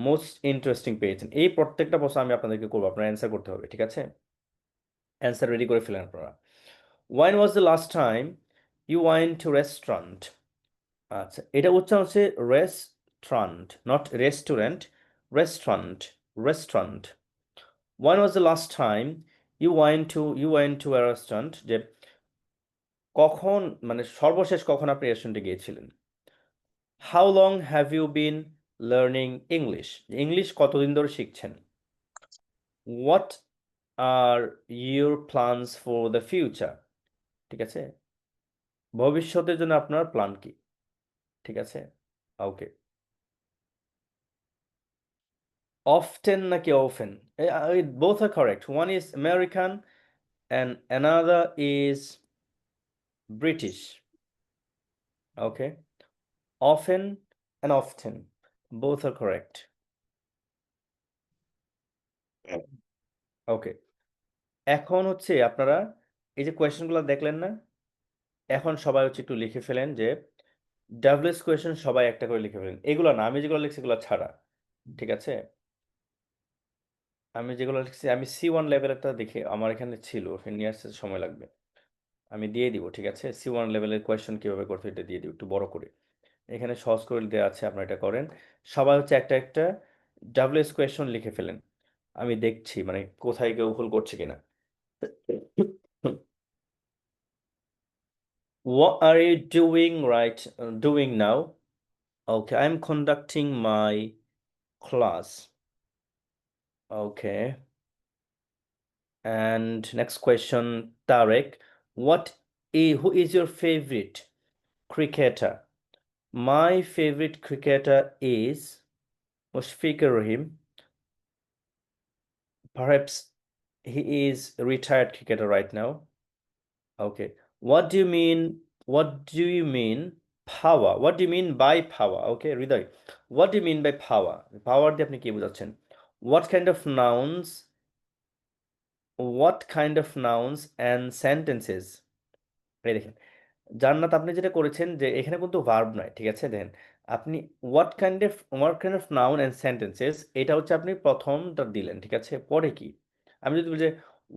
মোস্ট ইন্টারেস্টিং পেয়েছেন। এই প্রত্যেকটা প্রশ্ন আমি আপনাদেরকে করবো, আপনার অ্যান্সার করতে হবে, ঠিক আছে। অ্যান্সার রেডি করে ফেলেন আপনারা। Wine was the last time you wine two restaurant, আচ্ছা এটা উচ্চারণ হচ্ছে restaurant, not restaurant, restaurant, restaurant. When was the last time you went to a restaurant, যে কখন মানে সর্বশেষ কখন আপনি রেস্টুরেন্টে গিয়েছিলেন। How long have you been learning English, English কতদিন ধরে শিখছেন। What are your plans for the future, ঠিক আছে, ভবিষ্যতের জন্য আপনার প্ল্যান কি, ঠিক আছে। ওকে, often নাকি often, both are correct, one is American and another is British. Okay, often and often, both are correct. ওকে, এখন হচ্ছে আপনারা এই যে কোয়েশ্চেনগুলো দেখলেন না, এখন সবাই হচ্ছে একটু লিখে ফেলেন যে ডাব্লিউএস কোয়েশ্চেন সবাই একটা করে লিখে ফেলেন, এগুলো না, আমি যেগুলো লিখছি এগুলো ছাড়া, ঠিক আছে। আমি যেগুলো লিখছি, আমি C1 লেভেলেরটা দেখে আমার এখানে ছিল, ওখানে নিয়ে আসতে সময় লাগবে, আমি দিয়ে দিব, ঠিক আছে। C1 লেভেলের কোয়েশ্চেন কীভাবে করতে এটা দিয়ে দিব একটু বড় করে, এখানে সহজ করে দেওয়া আছে, আপনারা এটা করেন। সবাই হচ্ছে একটা একটা ডাব্লিউএস কোয়েশ্চন লিখে ফেলেন, আমি দেখছি মানে কোথায় কেউ ভুল করছে কিনা। What are you doing now? Okay, I'm conducting my class. Okay. And next question, Tarek. Who is your favorite cricketer? My favorite cricketer is Mushfiqur Rahim. Perhaps he is a retired cricketer right now. Okay. What do you mean power? What do you mean by power? Okay, Hridoy, what do you mean by power? Power দিয়ে আপনি কি বোঝাচ্ছেন? What kind of nouns, what kind of nouns and sentences, এই দেখেন জান্নাত, আপনি যেটা করেছেন যে এখানে কিন্তু ভার্ব নয়, ঠিক আছে। দেখেন আপনি what kind of noun and sentences, এটা হচ্ছে আপনি প্রথমটা দিলেন, ঠিক আছে। পরে কি, আমি যদি বলি যে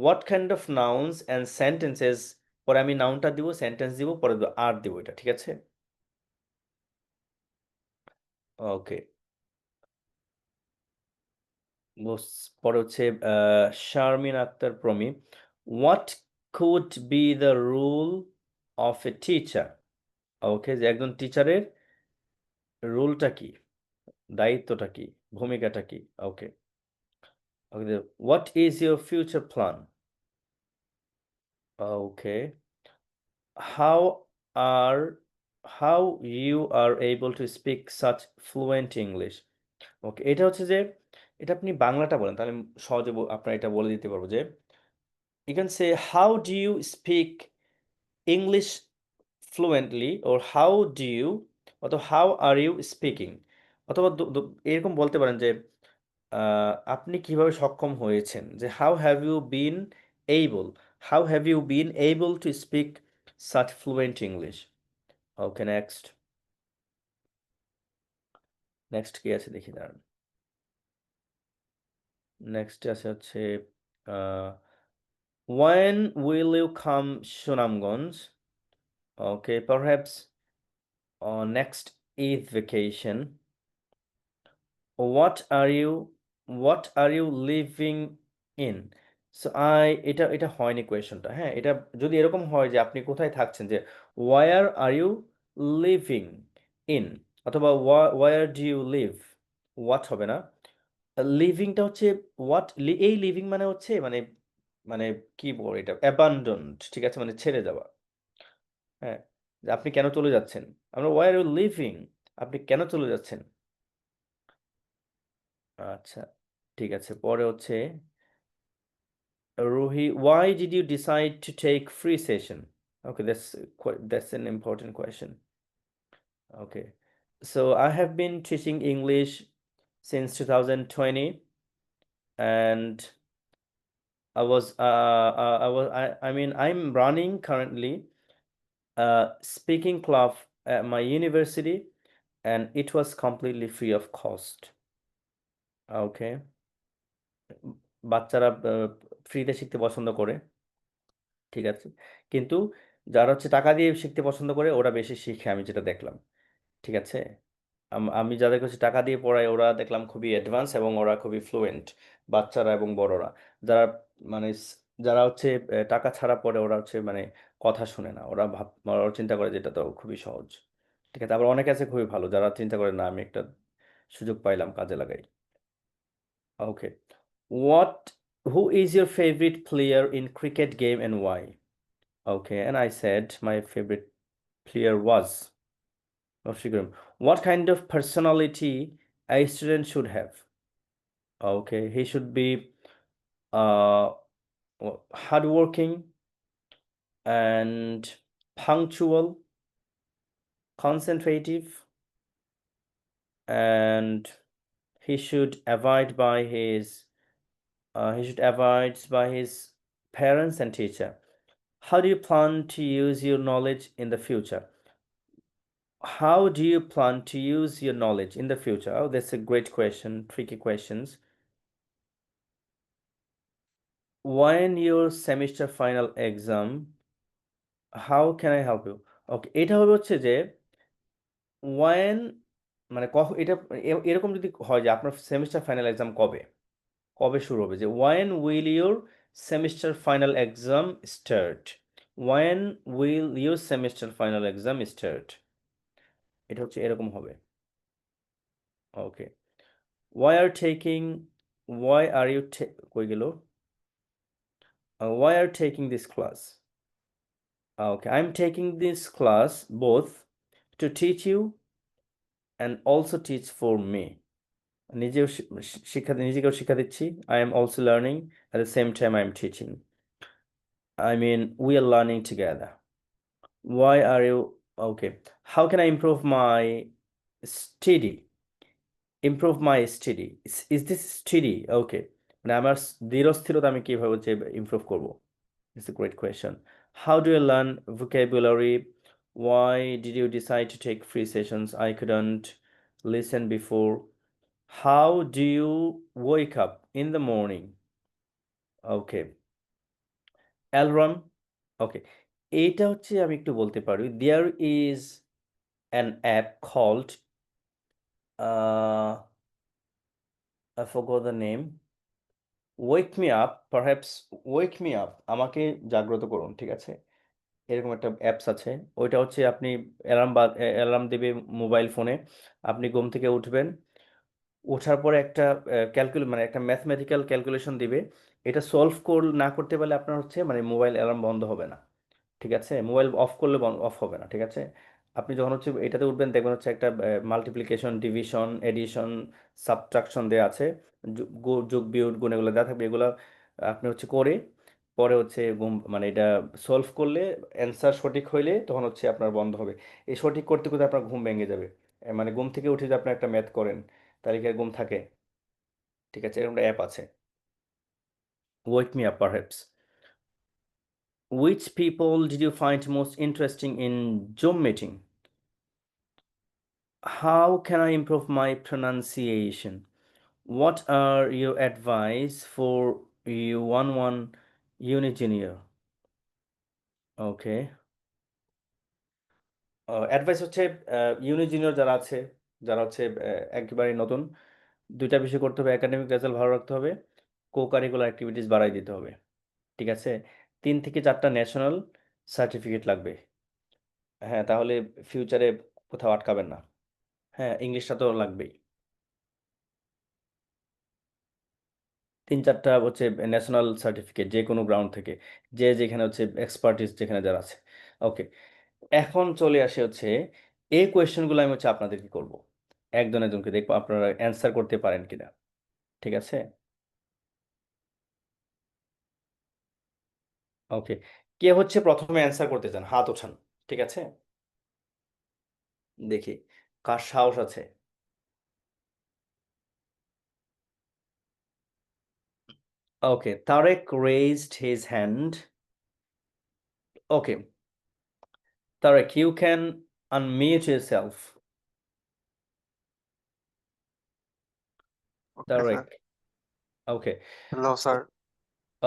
what kind of nouns and sentences, পরে আমি নাউনটা দিব, সেন্টেন্স দিব, পরে আর দিব, এটা ঠিক আছে। ওকে, পরে হচ্ছে Sharmin Akter Promi, what could be the rule of a teacher. Okay, যে একজন টিচারের রুলটা কি, দায়িত্বটা কি, ভূমিকাটা কি। Okay, okay, what is your future plan. Okay, how are how you are able to speak such fluent English. Okay, এটা হচ্ছে যে এটা আপনি বাংলাটা বলেন, তাহলে সহজে আপনার এটা বলে দিতে পারবো যে you can say how do you speak English fluently, or how do you, অথবা how are you speaking, অথবা এরকম বলতে পারেন যে আপনি কিভাবে সক্ষম হয়েছেন, যে how have you been able to speak such fluent English. Okay, next কি আছে দেখি দাঁড়ান। নেক্সট আছে হচ্ছে when will you come Sunamganj. Okay, perhaps next Eid vacation. What are you living in? So এটা হয়নি কোয়েশনটা, হ্যাঁ। এটা যদি এরকম হয় যে আপনি কোথায় থাকছেন, যে where are you living in অথবা where do you live, what হবে না, লিভিংটা হচ্ছে হোয়াট, এই লিভিং মানে হচ্ছে মানে মানে কি বল এটা, অ্যাবান্ডন্ড, ঠিক আছে, মানে ছেড়ে যাওয়া। হ্যাঁ, যে আপনি কেন চলে যাচ্ছেন, আমরা ওয়াই আর ইউ লিভিং, আপনি কেন চলে যাচ্ছেন। আচ্ছা, ঠিক আছে, পরে হচ্ছে Ruhi, why did you decide to take free session? Okay, that's an important question. Okay, so I have been teaching English since 2020, and I mean, I'm running currently a speaking club at my university, and it was completely free of cost. Okay, বাচ্চারা ফ্রিতে শিখতে পছন্দ করে, ঠিক আছে, কিন্তু যারা হচ্ছে টাকা দিয়ে শিখতে পছন্দ করে ওরা বেশি শিখে, আমি যেটা দেখলাম, ঠিক আছে। আমি যাদের কাছে টাকা দিয়ে পড়াই ওরা দেখলাম খুবই অ্যাডভান্স এবং ওরা খুবই ফ্লুয়েন্ট, বাচ্চারা এবং বড়রা। যারা মানে যারা হচ্ছে টাকা ছাড়া পড়ে ওরা হচ্ছে মানে কথা শুনে না, ওরা চিন্তা করে যেটা তো খুবই সহজ, ঠিক আছে। আবার অনেকে আছে খুবই ভালো যারা চিন্তা করে না আমি একটা সুযোগ পাইলাম কাজে লাগাই। Okay, what, who is your favourite player in cricket game and why? Okay, and I said my favorite player was Nashiguram. What kind of personality a student should have? Okay, he should be uh hardworking and punctual, concentrative, and he should abide by his parents and teacher. How do you plan to use your knowledge in the future? How do you plan to use your knowledge in the future? Oh, that's a great question, tricky questions. When your semester final exam, how can I help you? Okay, এটা হবে হচ্ছে যে when মানে এটা এরকম যদি হয় যে আপনার সেমিস্টার ফাইনাল এক্সাম কবে, কবে শুরু হবে, যে when will your semester final exam start? When will your semester final exam start? এটা হচ্ছে এরকম হবে। ওকে, why are taking why are you কই গেল, why are you taking this class? Okay, I'm taking this class both to teach you and also teach for me. নিজেও নিজেকেও শিক্ষা দিচ্ছি, I am also learning, at the same time I am teaching. I mean, we are learning together. Why are you okay? How can I improve my study? Improve my study. Is this study? Okay. মানে আমার দৃঢ়স্থিরতা আমি কিভাবে হচ্ছে ইমপ্রুভ করব? It's a great question. How do you learn vocabulary? Why did you decide to take free sessions? I couldn't listen before. How do you wake up in the morning? Okay. Alarm. Okay. এটা হচ্ছে আমি একটু বলতে পারি। There is an app called I forgot the name. Wake me up, perhaps wake me up. আমাকে জাগ্রত করুন, ঠিক আছে? এরকম একটা অ্যাপস আছে। ওইটা হচ্ছে আপনি অ্যালার্ম দিবে মোবাইল ফোনে। আপনি ঘুম থেকে উঠবেন। ওঠার পরে একটা মানে একটা ম্যাথমেটিক্যাল ক্যালকুলেশন দিবে। এটা সলভ না করতে পারলে আপনার হচ্ছে মানে মোবাইল অ্যালার্ম বন্ধ হবে না। ঠিক আছে? মোবাইল অফ করলে অফ হবে না। ঠিক আছে? আপনি যখন হচ্ছে এটাতে উঠবেন দেখবেন হচ্ছে একটা মাল্টিপ্লিকেশন, ডিভিশন, এডিশন, সাবট্রাকশন দেয়া আছে। যোগ, বিয়োগ, গুণ এগুলো দেওয়া থাকবে। এগুলা আপনি হচ্ছে করে পরে হচ্ছে মানে এটা সলভ করলে অ্যান্সার সঠিক হইলে তখন হচ্ছে আপনার বন্ধ হবে। এই সঠিক করতে, করতে আপনার ঘুম ভেঙে যাবে। মানে ঘুম থেকে উঠে যদি আপনি একটা ম্যাথ করেন তাহলে কি আর ঘুম থাকে? ঠিক আছে? এরকম একটা অ্যাপ আছে। Wake me up perhaps. Which people did you find most interesting in Zoom meeting? How can I improve my pronunciation? What are your advice for you one uni junior? Okay. Advice হচ্ছে ইউনি জুনিয়র যারা আছে, যারা হচ্ছে একেবারেই নতুন, ২ টা বিষয় করতে হবে। একাডেমিক রেজাল্ট ভালো রাখতে হবে, কো-কারিকুলার অ্যাক্টিভিটিস বাড়ায় দিতে হবে। ঠিক আছে? ৩ থেকে ৪ টা ন্যাশনাল সার্টিফিকেট লাগবে। হ্যাঁ, তাহলে ফিউচারে কোথাও আটকাবেন না। হ্যাঁ, ইংলিশটা তো লাগবেই। 3-4টা হচ্ছে ন্যাশনাল সার্টিফিকেট যে কোনো গ্রাউন্ড থেকে, যে যেখানে হচ্ছে এক্সপার্টিস যেখানে যারা আছে। ওকে, এখন চলে আসে হচ্ছে এই কোয়েশ্চেনগুলো আমি হচ্ছে আপনাদেরকে করব, একজন একজনকে দেখবো আপনারা অ্যান্সার করতে পারেন কিনা। ঠিক আছে? ওকে, কে হচ্ছে প্রথমে অ্যান্সার করতে চান হাত ওঠান। ঠিক আছে, দেখি কার সাহস আছে। ওকে, Tarique raised his hand. Okay, Tarique, you can unmute yourself. Okay, Tarique, sir. okay. Hello, So, sir.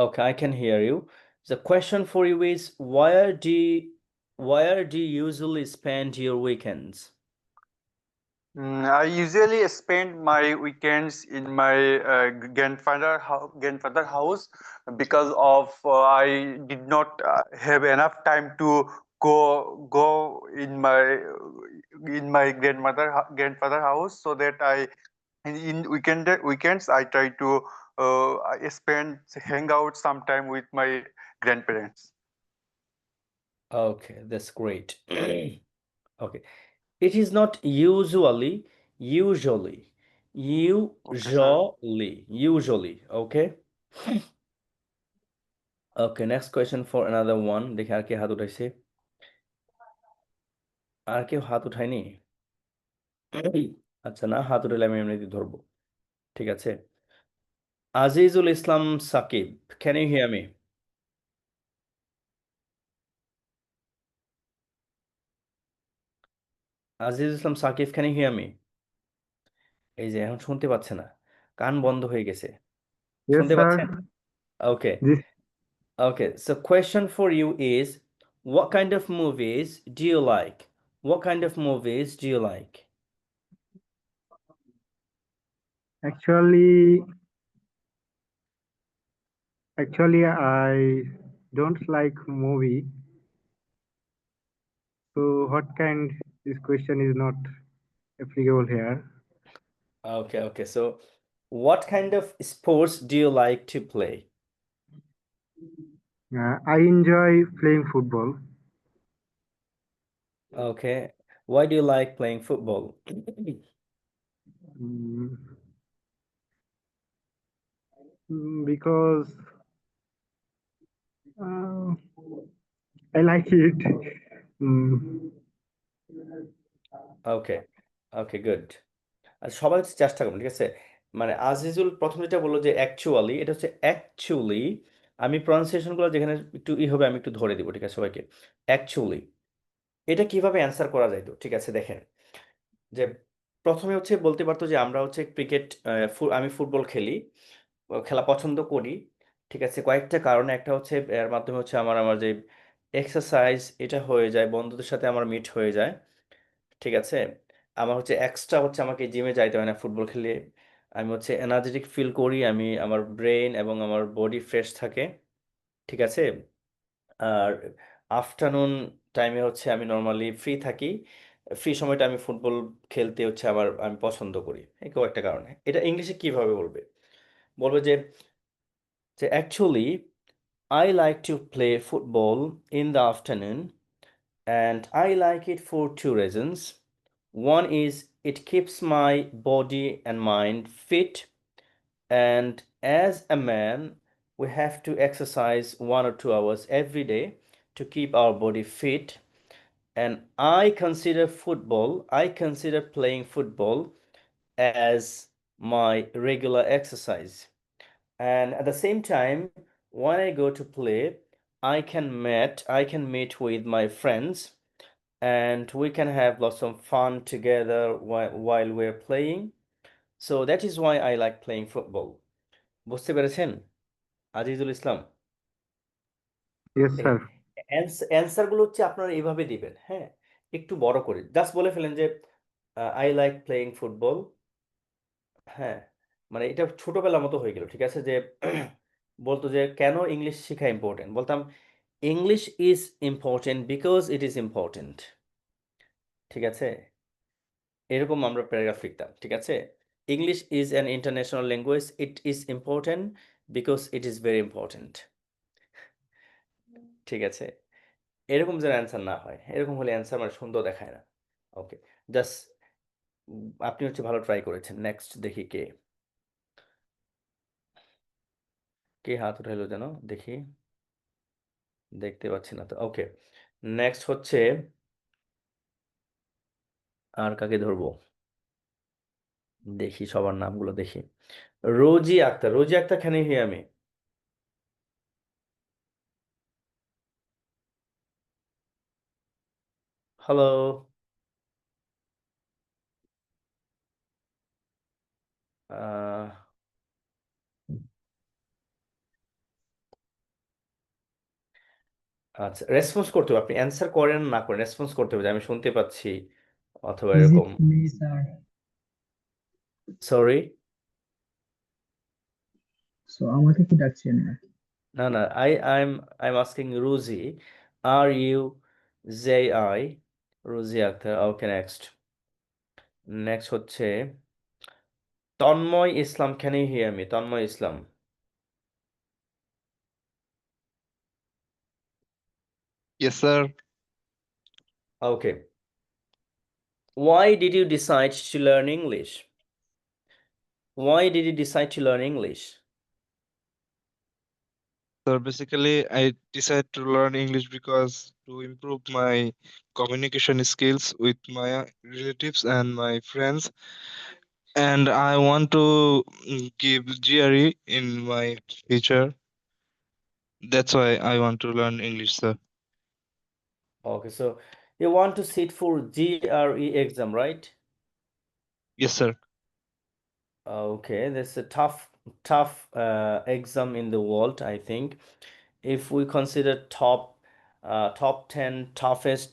okay, I can hear you. The question for you is where do you usually spend your weekends? I usually spend my weekends in my grandfather house because of I did not have enough time to go in my grandfather house, so that I in weekends I try to I spend hang out sometime with my grandparents. Okay, that's great. Okay, it is not usually. Okay, sir. Usually. Okay. Okay, next question for another one. দেখি আর কে হাত উঠাইছে। আর কেউ হাত উঠায়নি? আচ্ছা, না হাত উঠাইলে আমি এমনিতে ধরবো। ঠিক আছে। Azizul Islam Shakib, can you hear me? Azizul Islam Shakib, can you hear me? এই যে এখন শুনতে পাচ্ছে না, কান বন্ধ হয়ে গেছে। Yes, শুনতে sir. পাচ্ছেন? ওকে, This okay, so question for you is, what kind of movies do you like? What kind of movies do you like? actually, actually, I don't like movie. So, what kind? This question is not applicable here. Okay, so what kind of sports do you like to play? I enjoy playing football Okay, why do you like playing football? mm, because uh, I like it. Mm, okay, okay, good. আর সবাই হচ্ছে চেষ্টা করুন, ঠিক আছে? মানে আজিজুল প্রথম যেটা বললো যে অ্যাকচুয়ালি, এটা হচ্ছে অ্যাকচুয়ালি। আমি প্রনাউন্সিয়েশনগুলো যেখানে একটু হবে আমি একটু ধরে দিব, ঠিক আছে সবাইকে। অ্যাকচুয়ালি এটা কিভাবে অ্যান্সার করা যায় তো, ঠিক আছে দেখেন, যে প্রথমে হচ্ছে বলতে পারতো যে আমরা হচ্ছে ক্রিকেট, আমি ফুটবল খেলি, খেলা পছন্দ করি। ঠিক আছে, কয়েকটা কারণে, একটা হচ্ছে এর মাধ্যমে হচ্ছে আমার আমার যে এক্সারসাইজ এটা হয়ে যায়, বন্ধুদের সাথে আমার মিট হয়ে যায়। ঠিক আছে, আমার হচ্ছে এক্সট্রা হচ্ছে আমাকে জিমে যাইতে হয় না ফুটবল খেলে। আমি হচ্ছে এনার্জেটিক ফিল করি, আমি আমার ব্রেন এবং আমার বডি ফ্রেশ থাকে। ঠিক আছে, আর আফটারনুন টাইমে হচ্ছে আমি নর্মালি ফ্রি থাকি। ফ্রি সময়টা আমি ফুটবল খেলতে হচ্ছে আমি পছন্দ করি, এই কয়েকটা কারণে। এটা ইংলিশে কিভাবে বলবে? বলবে যে actually I like to play football in the afternoon, and I like it for two reasons. One is it keeps my body and mind fit, and as a man, we have to exercise 1 or 2 hours every day to keep our body fit. And I consider playing football as my regular exercise. And at the same time, when I go to play, I can meet with my friends, and we can have lots of fun together while we're playing. So that is why I like playing football. বুঝতে পেরেছেন আজিজুল ইসলাম? yes, দেখেন, sir. অ্যান্সার গুলো হচ্ছে আপনারা এইভাবে দিবেন, হ্যাঁ, একটু বড় করে জাস্ট বলে ফেলেন যে আই লাইক প্লেইং ফুটবল। হ্যাঁ, মানে এটা ছোটবেলার মতো হয়ে গেল, ঠিক আছে? যে বলতো যে কেন ইংলিশ শেখা ইম্পর্টেন্ট, বলতাম English is important because it is important. ঠিক আছে? এরকম আমরা প্যারাগ্রাফ লিখতাম। ঠিক আছে? English is an international language. It is important because it is very important. ঠিক আছে? এরকম যেন অ্যান্সার না হয়। এরকম হলে অ্যান্সার মানে সুন্দর দেখায় না। ওকে। জাস্ট আপনি হচ্ছে ভালো ট্রাই করেছেন। নেক্সট দেখি কে? কে হাত উঠাইলো যেন? দেখি। দেখতে পাচ্ছি না তো। ওকে। নেক্সট হচ্ছে আর কাকে ধরবো? দেখি সবার নামগুলো দেখি। Rosy Akter. Rosy Akter, can you hear me? Hello. Ah, আচ্ছা, রেসপন্স করতে হবে। আপনি অ্যান্সার করেন না করেন রেসপন্স করতে হবে যে আমি শুনতে পাচ্ছি অথবা Is এরকম। it me, sir? Sorry. So আমাকে কি ডাকছেন নাকি? না না, আই এম আস্কিং রুজি, আর ইউ জে আই, রুজি আক্তার। ওকে, নেক্সট। নেক্সট হচ্ছে Tanmoy Islam, can you hear me? Tanmoy Islam. Yes, sir. Okay. Why did you decide to learn English? Why did you decide to learn English? So basically, I decided to learn English because to improve my communication skills with my relatives and my friends, and I want to give GRE in my future. That's why I want to learn English, sir. Okay, so you want to sit for GRE exam, right? Yes, sir. Okay, that's a tough exam in the world, I think. If we consider top 10 toughest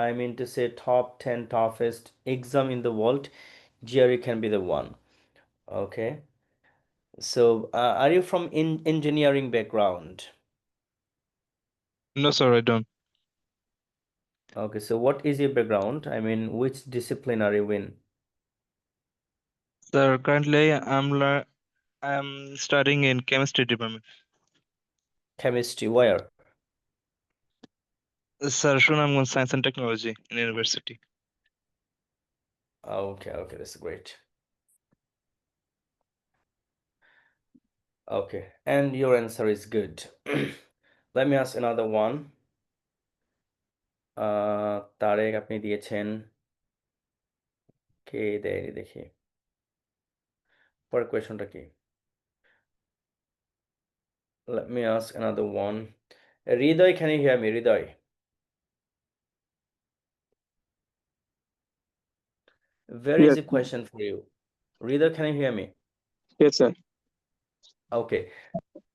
I mean to say top 10 toughest exam in the world, GRE can be the one. Okay. So, are you from engineering background? No, sir, I don't. Okay, so what is your background? I mean, which discipline are you in? Sir, currently I'm studying in chemistry department. Chemistry, where? Sir, Sunamganj Science and Technology in university. Okay, that's great. Okay, and your answer is good. Let me ask another one. Tarique আপনি দিয়েছেন, কে দেয়নি দেখি। পরের কোয়েশনটা কি? Let me ask another one. Hridoy, can you hear me? Hridoy. Very Yes, easy question for you. Hridoy, can you hear me? yes, sir. Okay.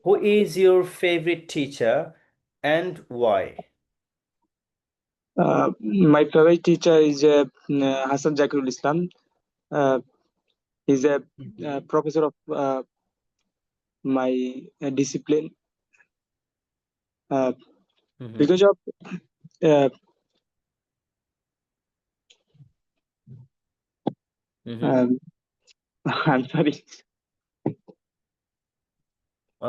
Who is your favorite teacher and why? My favorite teacher is Hassan Zakirul Islam. He's a professor of my discipline. Mhm. Because of Mhm. I'm sorry.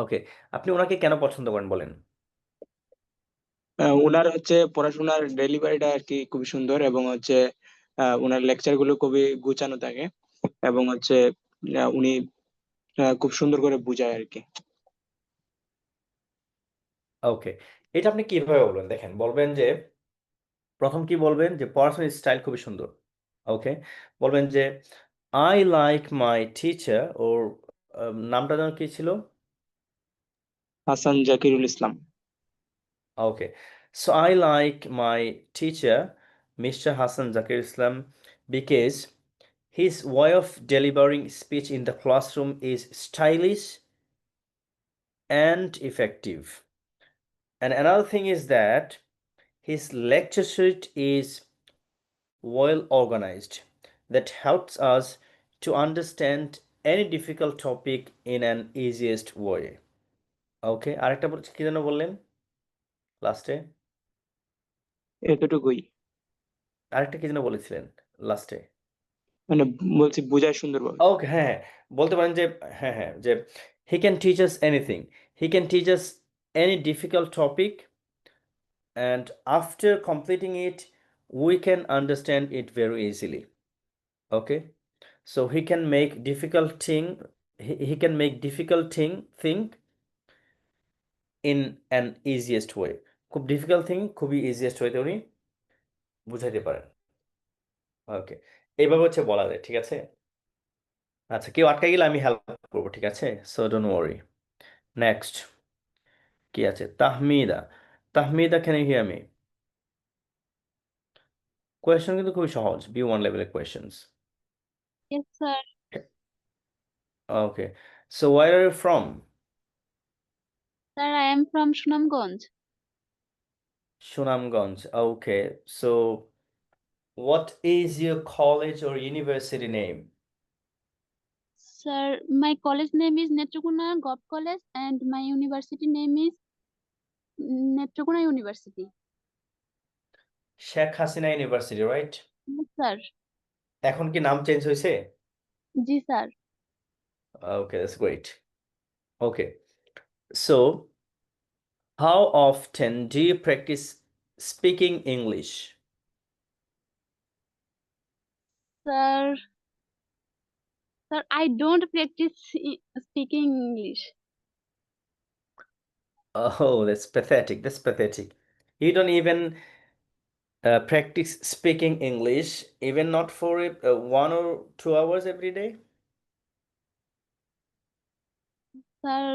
ওকে, আপনি ওনাকে কেন পছন্দ করেন বলেন? ওনার হচ্ছে পড়াশোনার ডেলিভারিটা আর কি খুবই সুন্দর, এবং হচ্ছে ওনার লেকচার গুলো খুবই গুছানো থাকে, এবং হচ্ছে উনি খুব সুন্দর করে বুঝায় আর কি। ওকে, এটা আপনি কিভাবে বলবেন? দেখেন, বলবেন যে প্রথম কি বলবেন যে পড়াশোনার স্টাইল খুবই সুন্দর। ওকে, বলবেন যে আই লাইক মাই টিচার, ওর নামটা যেন কি ছিল? হাসান জাকিরুল ইসলাম। Okay, so I like my teacher, Mr. Hassan Zakir Islam, because his way of delivering speech in the classroom is stylish and effective. And another thing is that his lecture sheet is well organized, that helps us to understand any difficult topic in an easiest way. Okay, আরেকটা কি যেন বললেন লাস্টে? এতটুকুই। আরেকটা কি যেন বলেছিলেন লাস্টে? মানে বলছি বোঝায় সুন্দরভাবে। ওকে, হ্যাঁ, বলতে পারেন যে হ্যাঁ, যে he can teach us anything. He can teach us any difficult topic, and after completing it, we can understand it very easily. Okay? So he can make difficult thing, he can make difficult thing in an easiest way. খুব difficult thing খুবই easiest way তে উনি বুঝাইতে পারেন। ওকে, এইভাবে হচ্ছে বলা যায়, ঠিক আছে? আচ্ছা, কেউ আটকে গেলে আমি হেল্প করবো, ঠিক আছে? So don't worry. নেক্সট কি আছে? Tahmida. Tahmida, can you hear me? Question কিন্তু খুবই সহজ, B1 লেভেলের questions. Yes, sir. Okay, so war are you from? Sir, I am from Sunamganj. Sunamganj. Okay, so what is your college or university name? Sir, my college name is Netrokona Gop College and my university name is Netrokona University. Sheikh Hasina university, right? Yes, sir. এখন কি নাম চেঞ্জ হয়েছে? Ji, sir. Okay, that's great. Okay, so how often do you practice speaking English? Sir, I don't practice speaking English. Oh, that's pathetic. That's pathetic. You don't even practice speaking English, even not for 1 or 2 hours every day? Sir,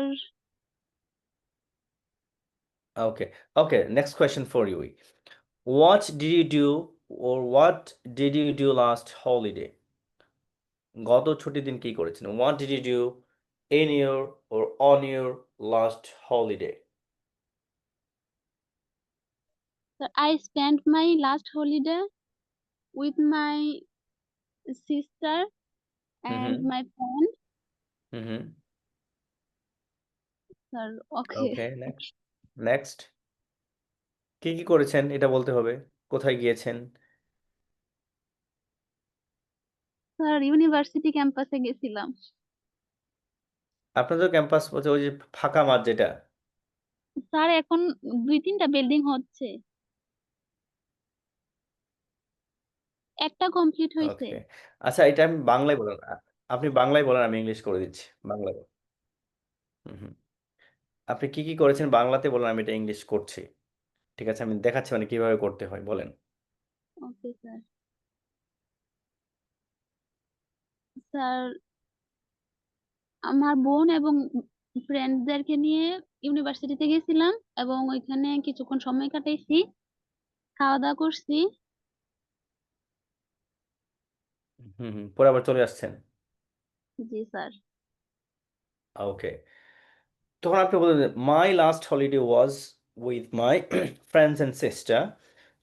Okay, okay. Next question for you. What did you do, or what did you do last holiday? গত ছুটির দিন কি করেছেন? What did you do in your or on your last holiday? sir, I spent my last holiday with my sister and Mm-hmm. my friend. Mm-hmm. Sir, okay. Okay, next. কি করেছেন এটা বলতে হবে। কোথায় গিয়েছেন? স্যার ইউনিভার্সিটি ক্যাম্পাসে গেছিলাম। আপনাদের ক্যাম্পাস বলতে ওই যে ফাঁকা মাঠ যেটা? স্যার এখন 2-3টা বিল্ডিং হচ্ছে, একটা কমপ্লিট হয়েছে। ওকে, আচ্ছা, এটা আমি বাংলায় বলেন। আপনি বাংলায় বলেন, আমি ইংলিশ করে দিচ্ছি। বাংলায় বলেন। হুম, আপনি কি করেছেন বাংলাতে বলেন, আমি এটা ইংলিশ করছি। ঠিক আছে, আমি দেখাচ্ছি মানে কিভাবে করতে হয়, বলেন। Okay sir. স্যার আমার বোন এবং ফ্রেন্ডদেরকে নিয়ে ইউনিভার্সিটিতে গেছিলাম এবং ওইখানে কিছুক্ষণ সময় কাটাইছি, খাওয়া দাওয়া করছি। পরে আবার চলে আসছেন? জি স্যার। ওকে, তখন আপনি বলেন মাই last holiday was with my friends and sister.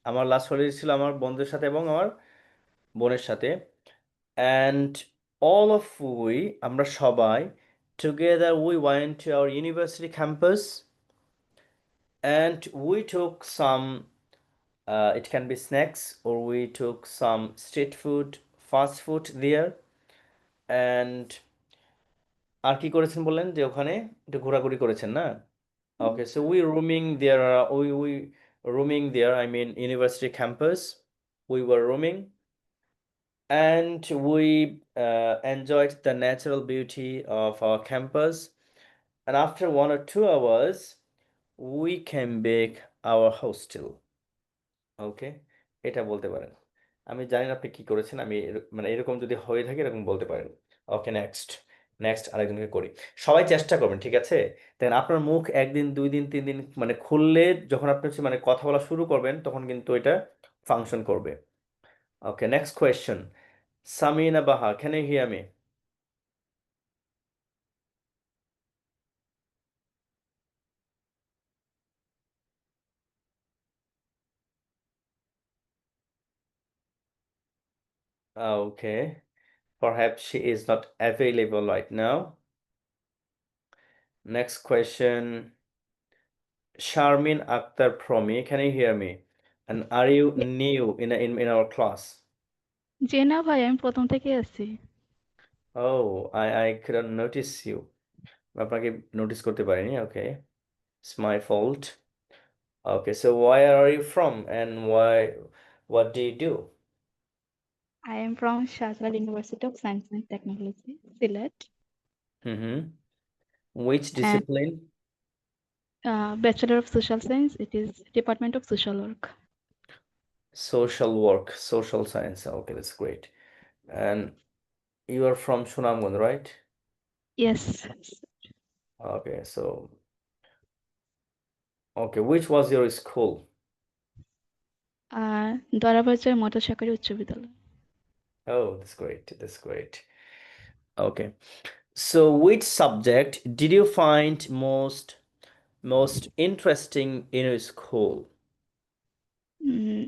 আমার লাস্ট হলিডে ছিল আমার বন্ধুদের সাথে এবং আমার বোনের সাথে। অ্যান্ড অল অফ উই, আমরা সবাই, together we went to our university campus and we took some, it can be snacks, or we took some street food, fast food there. And আর কি করেছেন বললেন যে ওখানে একটু ঘোরাঘুরি করেছেন না? Okay, so we roaming there, we roaming there, I mean university campus. We were roaming and we enjoyed the natural beauty of our campus. And after 1 or 2 hours, we came back our hostel. Okay, এটা বলতে পারেন। আমি জানি না আপনি কি করেছেন, আমি মানে এরকম যদি হয়ে থাকে এরকম বলতে পারেন। ওকে, নেক্সট আরেকজনকে করি। সবাই চেষ্টা করবেন, ঠিক আছে? দেন আপনার মুখ 1 দিন 2 দিন 3 দিন মানে খুললে, যখন আপনি হচ্ছে মানে কথা বলা শুরু করবেন তখন কিন্তু এটা ফাংশন করবে। Okay, next question. Samina Baha, can you hear me? Okay, perhaps she is not available right now. Next question. Sharmin Akhtar Promi, can you hear me? And are you new in our class? জি না ভাই, আমি প্রথম থেকে আছি। Oh, I couldn't notice you. আপনাকে নোটিস করতে পারিনি। Okay, it's my fault. Okay, so where are you from and what do you do? I am from Shahজালাল University of Science and Technology, Sylhet, Mm-hmm. Which and discipline? Bachelor of Social Science. It is Department of Social Work. Social work, social science. Okay, that's great. And you are from Sunamganj, right? Yes. Okay, so okay, which was your school? Dowarabazar মঠা সরকারি উচ্চ বিদ্যালয়। Oh, that's great. That's great. Okay. So which subject did you find most interesting in your school? Um,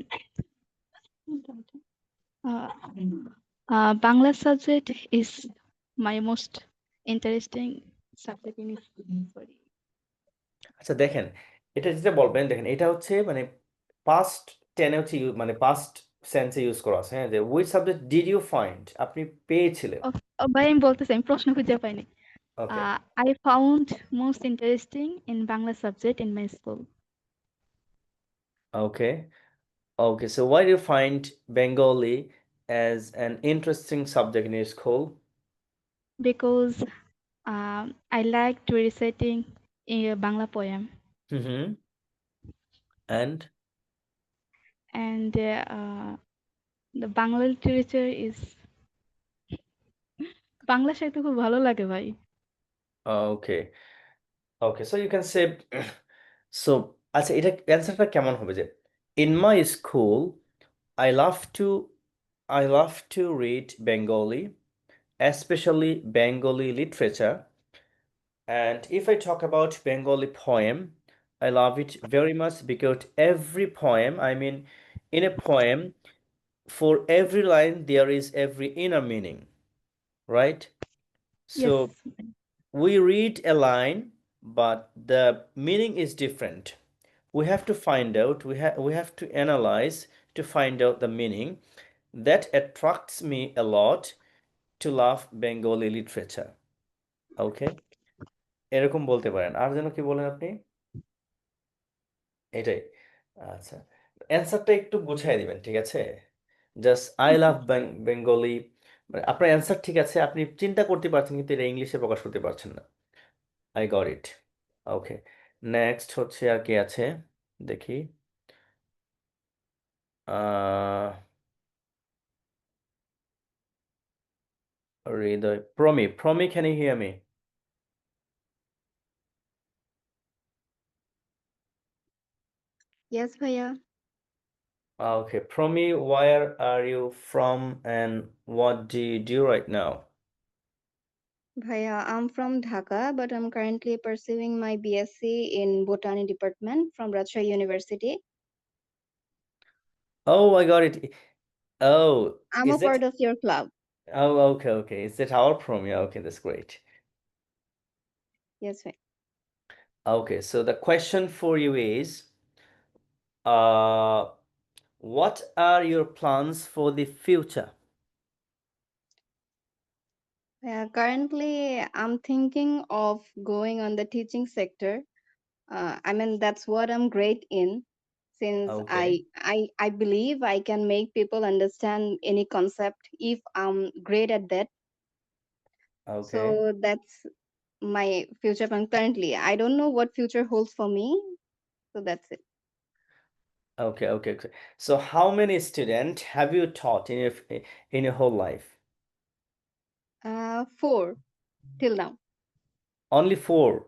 Bangla subject is my most interesting subject in school. Sorry. আচ্ছা দেখেন, এটা যেটা বলবেন, দেখেন এটা হচ্ছে মানে পাস্ট টেনে হচ্ছে মানে পাস্ট সেন্সে ইউজ করা আছে, হ্যাঁ, যে which subject did you find আপনি পেয়েছিলেন। ভাই আমি বলতেছি, আমি প্রশ্ন খুঁজে পাইনি। ওকে I found most interesting in Bangla subject in my school okay okay, so why do you find Bengali as an interesting subject in your school? because I liked reciting a Bangla poem, Mm-hmm. And and the Bangla literature is Bangla সাহিত্য খুব ভালো লাগে ভাই। okay okay, so you can say so আচ্ছা এটা অ্যান্সারটা কেমন হবে যে in my school I love to read Bengali, especially Bengali literature. And if I talk about Bengali poem, I love it very much because every poem, I mean, in a poem, for every line, there is every inner meaning, right? So Yes. we read a line, but the meaning is different. We have to find out, we have to analyze to find out the meaning. That attracts me a lot to love Bengali literature. Okay? এরকম বলতে পারেন। আর যেন কি বলেন আপনি? এটাই। আচ্ছা। অ্যান্সারটা একটু গুছায় দিবেন, ঠিক আছে? জাস্ট আই লাভ বেঙ্গলি, মানে আপনার অ্যান্সার ঠিক আছে, আপনি চিন্তা করতে পারছেন কিন্তু এটা ইংলিশে প্রকাশ করতে পারছেন না। I got it. Okay. Next হচ্ছে আর কি আছে দেখি। হৃদয়, Promi, can you hear me? Yes, Bhaiya. Okay, Promi, where are you from and what do you do right now? Bhaiya, I'm from Dhaka, but I'm currently pursuing my BSc in Botany Department from Rajshahi University. Oh, I got it. Oh, I'm is a that? part of your club. Oh, okay. Is that our Promi? Okay, that's great. Yes, Bhaiya. Okay, so the question for you is, what are your plans for the future? Currently, I'm thinking of going on the teaching sector. I mean, that's what I'm great in, since Okay, I believe I can make people understand any concept if I'm great at that. okay, So that's my future plan currently. I don't know what future holds for me. So that's it. okay. So how many students have you taught in your whole life? 4 till now. Only 4.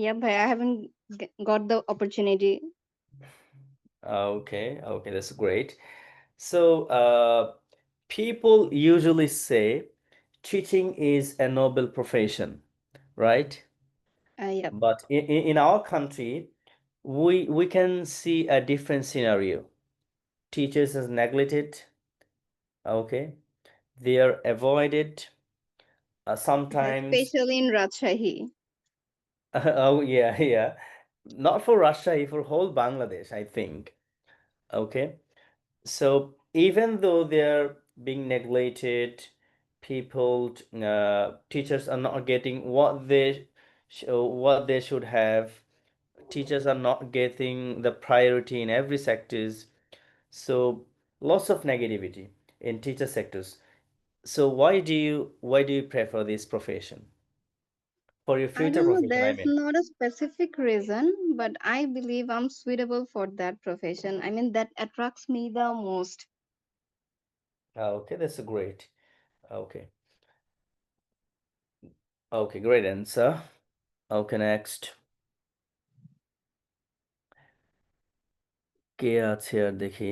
Yeah, but I haven't got the opportunity. Okay, that's great. So, people usually say teaching is a noble profession, right? Yeah. But in our country, we can see a different scenario. Teachers is neglected, okay? They are avoided, sometimes. Especially in Rajshahi. Oh yeah. Not for Russia, for whole Bangladesh, I think. Okay. So even though they're being neglected, teachers are not getting what they should have. Teachers are not getting the priority in every sectors. So lots of negativity in teacher sectors. So why do you prefer this profession for your I future don't know, profession? I there's mean, not a specific reason, but I believe I'm suitable for that profession. I mean, that attracts me the most. okay, that's great. Okay, okay, great answer. Okay, next. কে আছে আর দেখি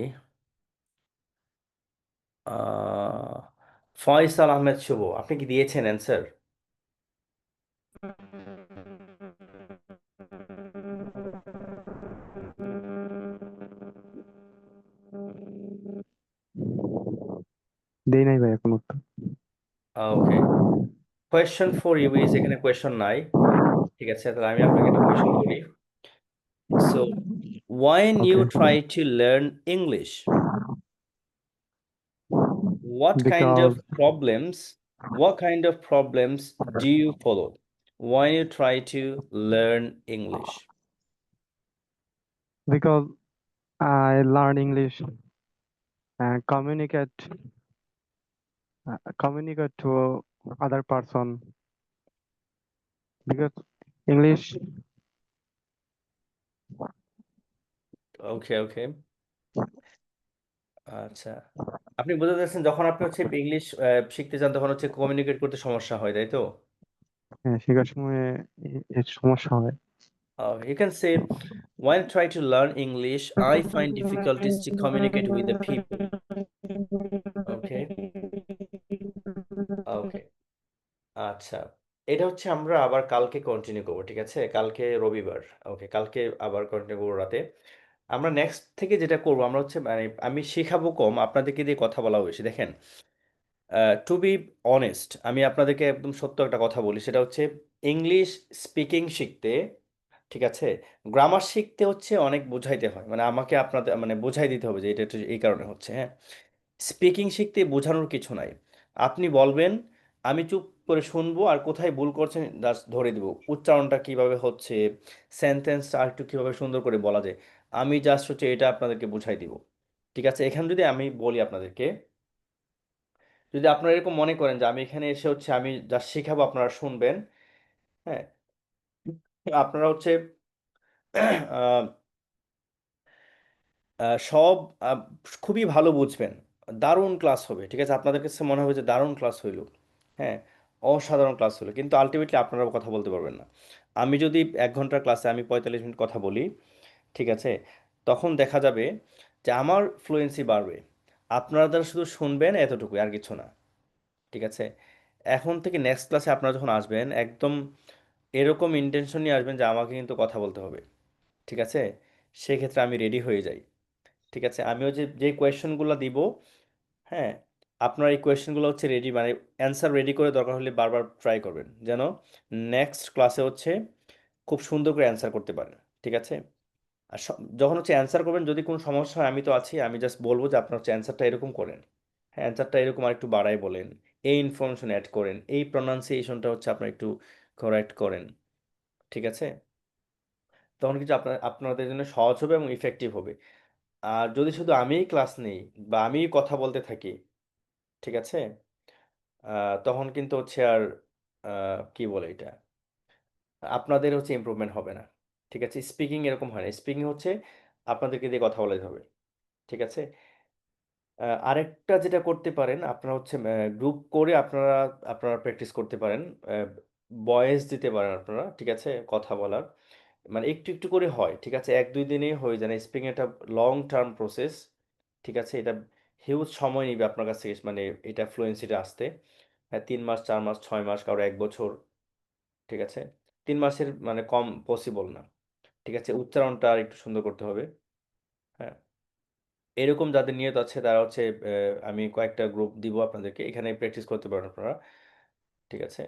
ফয়সাল আহমেদ শুভ, আপনি কি দিয়েছেন অ্যান্সার? দেই নাই ভাই এখন উত্তর। ওকে, কোয়েশ্চন ফর ইউ ইজ, এখানে কোয়েশ্চন নাই, ঠিক আছে, তাহলে আমি আপনাকে একটা কোয়েশ্চন করি। So when you Okay. try to learn English, what kind of Because problems do you follow when you try to learn English? I learn English and communicate to other person, because English ওকে ওকে, আচ্ছা, আপনি বুঝতে পারছেন যখন আপনি হচ্ছে ইংলিশ শিখতে চান তখন হচ্ছে কমিউনিকেট করতে সমস্যা হয়, তাই তো? শেখার সময় এর সমস্যা হয়। You can say, when I try to learn English, I find difficulties to communicate with the people. Okay, okay, আচ্ছা, এটা হচ্ছে আমরা আবার কালকে কন্টিনিউ করবো, ঠিক আছে, কালকে রবিবার। ওকে, কালকে আবার কন্টিনিউ করবো রাতে। আমরা নেক্সট থেকে যেটা করবো, আমরা হচ্ছে মানে আমি শেখাবো কম, আপনাদেরকে দিয়ে কথা বলা বেশি। দেখেন, টু বি অনেস্ট, আমি আপনাদেরকে একদম সত্য একটা কথা বলি, সেটা হচ্ছে ইংলিশ স্পিকিং শিখতে, ঠিক আছে, গ্রামার শিখতে হচ্ছে অনেক বোঝাইতে হয়, মানে আমাকে আপনাদের মানে বোঝাই দিতে হবে যে এটা এই কারণে হচ্ছে, হ্যাঁ। স্পিকিং শিখতে বোঝানোর কিছু নাই, আপনি বলবেন, আমি চুপ করে শুনবো, আর কোথায় ভুল করছেন জাস্ট ধরে দিব, উচ্চারণটা কিভাবে হচ্ছে, সেন্টেন্সটা আর একটু কিভাবে সুন্দর করে বলা যায়, আমি জাস্ট হচ্ছে এটা আপনাদেরকে বুঝাই দিব, ঠিক আছে। এখানে যদি আমি বলি আপনাদেরকে, যদি আপনারা এরকম মনে করেন যে আমি এখানে এসে হচ্ছে আমি জাস্ট শেখাবো, আপনারা শুনবেন, হ্যাঁ, আপনারা হচ্ছে আহ, সব খুবই ভালো বুঝবেন, দারুণ ক্লাস হবে, ঠিক আছে, আপনাদের কাছে মনে হবে যে দারুণ ক্লাস হইলো, হ্যাঁ, অসাধারণ ক্লাস হলো, কিন্তু আলটিমেটলি আপনারা কথা বলতে পারবেন না। আমি যদি 1 ঘন্টার ক্লাসে আমি 45 মিনিট কথা বলি, ঠিক আছে, তখন দেখা যাবে যে আমার ফ্লুয়েন্সি বাড়বে, আপনারা যারা শুধু শুনবেন এতটুকু, আর কিছু না, ঠিক আছে। এখন থেকে নেক্সট ক্লাসে আপনারা যখন আসবেন একদম এরকম ইন্টেনশন নিয়ে আসবেন যে আমাকে কিন্তু কথা বলতে হবে, ঠিক আছে, সেক্ষেত্রে আমি রেডি হয়ে যাই, ঠিক আছে। আমিও যে কোয়েশ্চেনগুলো দিব, হ্যাঁ, আপনার এই কোয়েশ্চেনগুলো হচ্ছে রেডি, মানে অ্যান্সার রেডি করে দরকার হলে বারবার ট্রাই করবেন, যেন নেক্সট ক্লাসে হচ্ছে খুব সুন্দর করে অ্যান্সার করতে পারেন, ঠিক আছে। আর যখন হচ্ছে অ্যান্সার করবেন, যদি কোনো সমস্যা হয় আমি তো আছি, আমি জাস্ট বলবো যে আপনার হচ্ছে অ্যান্সারটা এরকম করেন, হ্যাঁ, অ্যান্সারটা এরকম আর একটু বাড়ায় বলেন, এই ইনফরমেশন অ্যাড করেন, এই প্রনাউন্সিয়েশনটা হচ্ছে আপনার একটু কারেক্ট করেন, ঠিক আছে। তখন কিন্তু আপনাদের জন্য সহজ হবে এবং ইফেক্টিভ হবে। আর যদি শুধু আমিই ক্লাস নেই বা আমিই কথা বলতে থাকি, ঠিক আছে, তখন কিন্তু হচ্ছে আর কি বলে এটা, আপনাদের হচ্ছে ইমপ্রুভমেন্ট হবে না, ঠিক আছে। স্পিকিং এরকম হয় না, স্পিকিং হচ্ছে আপনাদেরকে দিয়ে কথা বলাতে হবে, ঠিক আছে। আরেকটা যেটা করতে পারেন আপনারা হচ্ছে গ্রুপ করে আপনারা আপনারা প্র্যাকটিস করতে পারেন, ভয়েস দিতে পারেন আপনারা, ঠিক আছে, কথা বলার, মানে একটু একটু করে হয়, ঠিক আছে, 1-2 দিনেই হয়ে যায় না, স্পিকিং একটা লং টার্ম প্রসেস, ঠিক আছে, এটা হিউজ সময় নিবে আপনার কাছ থেকে, মানে এটা ফ্লুয়েন্সিটা আসতে, হ্যাঁ, 3 মাস, 4 মাস, 6 মাস, কারো 1 বছর, ঠিক আছে, 3 মাসের মানে কম পসিবল না, ঠিক আছে, উচ্চারণটা আর একটু সুন্দর করতে হবে, হ্যাঁ। এরকম যাদের নিয়ত আছে তারা হচ্ছে আমি কয়েকটা গ্রুপ দিব আপনাদেরকে, এখানে প্র্যাকটিস করতে পারেন আপনারা, ঠিক আছে,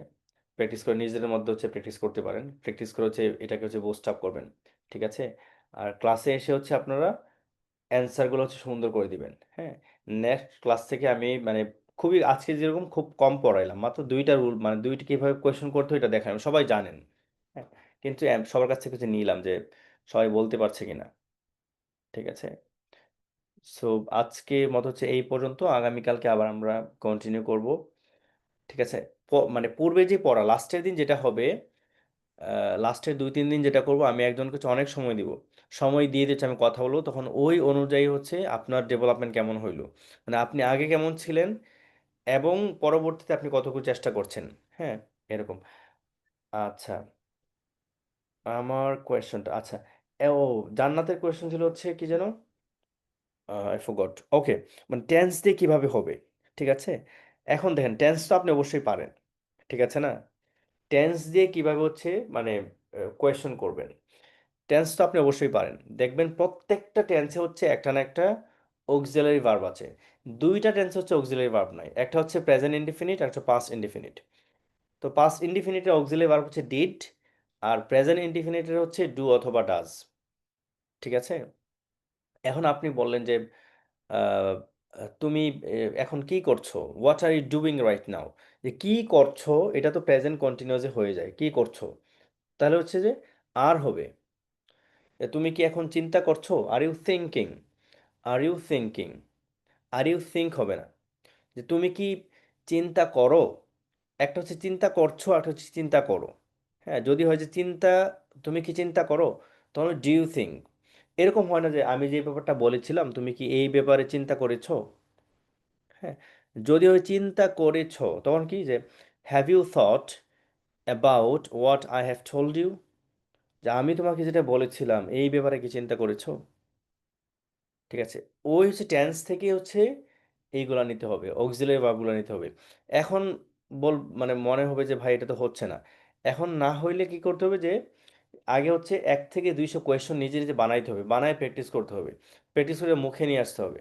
প্র্যাকটিস করে নিজেদের মধ্যে হচ্ছে প্র্যাকটিস করতে পারেন, প্র্যাকটিস করে হচ্ছে এটাকে হচ্ছে বুস্ট আপ করবেন, ঠিক আছে। আর ক্লাসে এসে হচ্ছে আপনারা অ্যান্সারগুলো হচ্ছে সুন্দর করে দিবেন। হ্যাঁ, নেক্সট ক্লাস থেকে আমি মানে খুবই আজকে যেরকম খুব কম পড়াইলাম, মাত্র দুইটা রুল মানে দুইটা কিভাবে কোয়েশ্চেন করতে হয় এটা দেখালাম, সবাই জানেন। হ্যাঁ, কিন্তু সবার কাছ থেকে হচ্ছে নিলাম যে সবাই বলতে পারছে কিনা। ঠিক আছে, সো আজকে মতো হচ্ছে এই পর্যন্ত, আগামীকালকে আবার আমরা কন্টিনিউ করব। ঠিক আছে, মানে পূর্বে যে পড়া লাস্টের দিন যেটা হবে, লাস্টের 2-3 দিন যেটা করব, আমি একজনকে হচ্ছে অনেক সময় দিব, সময় দিয়ে দিচ্ছি, আমি কথা বলবো, তখন ওই অনুযায়ী হচ্ছে আপনার ডেভেলপমেন্ট কেমন হইলো, মানে আপনি আগে কেমন ছিলেন এবং পরবর্তীতে আপনি কতটুকু চেষ্টা করছেন। হ্যাঁ, এরকম। আচ্ছা, আমার কোয়েশ্চনটা আচ্ছা, ও জান্নাতের কোয়েশ্চন ছিল হচ্ছে কি যেন, আই ফরগট। ওকে, মানে টেন্স দিয়ে কিভাবে হবে, ঠিক আছে। এখন দেখেন, টেন্স তো আপনি অবশ্যই পারেন, ঠিক আছে না। টেন্স দিয়ে কিভাবে হচ্ছে মানে কোয়েশ্চন করবেন, টেন্স তো আপনি অবশ্যই পারেন। দেখবেন প্রত্যেকটা টেন্সে হচ্ছে একটা না একটা অক্সিলারি ভার্ব আছে। দুইটা টেন্স হচ্ছে অক্সিলারি ভার্ব নাই, একটা হচ্ছে প্রেজেন্ট ইনডিফিনিট আর একটা পাস্ট ইনডিফিনিট। তো পাস্ট ইনডিফিনিটের অক্সিলারি ভার্ব হচ্ছে ডিড, আর প্রেজেন্ট ইনডিফিনিটের হচ্ছে ডু অথবা ডাজ। ঠিক আছে, এখন আপনি বললেন যে আহ, তুমি এখন কি করছো, what are you doing right now, যে কি করছো এটা তো প্রেজেন্ট কন্টিনিউয়াসে হয়ে যায়, কি করছো, তাহলে হচ্ছে যে আর হবে, তুমি কি এখন চিন্তা করছো, are you thinking, are you thinking, are you think হবে না, যে তুমি কি চিন্তা করো, একটা হচ্ছে চিন্তা করছো আর একটা হচ্ছে চিন্তা করো। হ্যাঁ, যদি হয় যে চিন্তা, তুমি কি চিন্তা করো, তখন ডু ইউ থিঙ্ক। এরকম হয় না যে আমি যে ব্যাপারটা বলেছিলাম তুমি কি এই ব্যাপারে চিন্তা করেছো। হ্যাঁ, যদি ওই চিন্তা করেছো তখন কি যে have you thought about what I have told you, যে আমি তোমাকে যেটা বলেছিলাম এই ব্যাপারে কি চিন্তা করেছো। ঠিক আছে, ওই হচ্ছে টেন্স থেকে হচ্ছে এইগুলা নিতে হবে, অক্সিলারি ভার্বগুলো নিতে হবে। এখন মানে মনে হবে যে ভাই এটা তো হচ্ছে না, এখন না হইলে কি করতে হবে যে আগে হচ্ছে 1 থেকে 200 কোয়েশ্চন নিজে নিজে বানাইতে হবে, বানায় প্র্যাকটিস করতে হবে, প্র্যাকটিস করে মুখে নিয়ে আসতে হবে।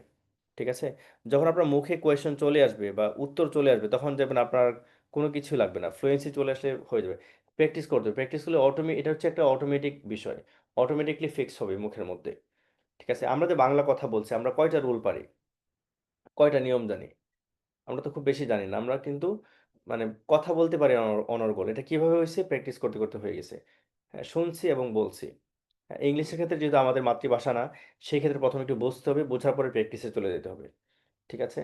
ঠিক আছে, যখন আপনার মুখে কোয়েশ্চন চলে আসবে বা উত্তর চলে আসবে তখন দেখবেন আপনার কোনো কিছু লাগবে না, ফ্লুয়েন্সি চলে আসলে হয়ে যাবে। প্র্যাকটিস করতে হবে, প্র্যাকটিস করলে এটা হচ্ছে একটা অটোমেটিক বিষয়, অটোমেটিকলি ফিক্স হবে মুখের মধ্যে। ঠিক আছে, আমরা যে বাংলা কথা বলছি আমরা কয়টা রুল পারি, কয়টা নিয়ম জানি, আমরা তো খুব বেশি জানি না, আমরা কিন্তু মানে কথা বলতে পারি অনর্গল, এটা কিভাবে হয়েছে, প্র্যাকটিস করতে করতে হয়ে গেছে। হ্যাঁ, শুনছি এবং বলছি। হ্যাঁ, ইংলিশের ক্ষেত্রে যেহেতু আমাদের মাতৃভাষা না, সেই ক্ষেত্রে প্রথমে একটু বুঝতে হবে, বোঝার পরে প্র্যাকটিসে চলে যেতে হবে। ঠিক আছে,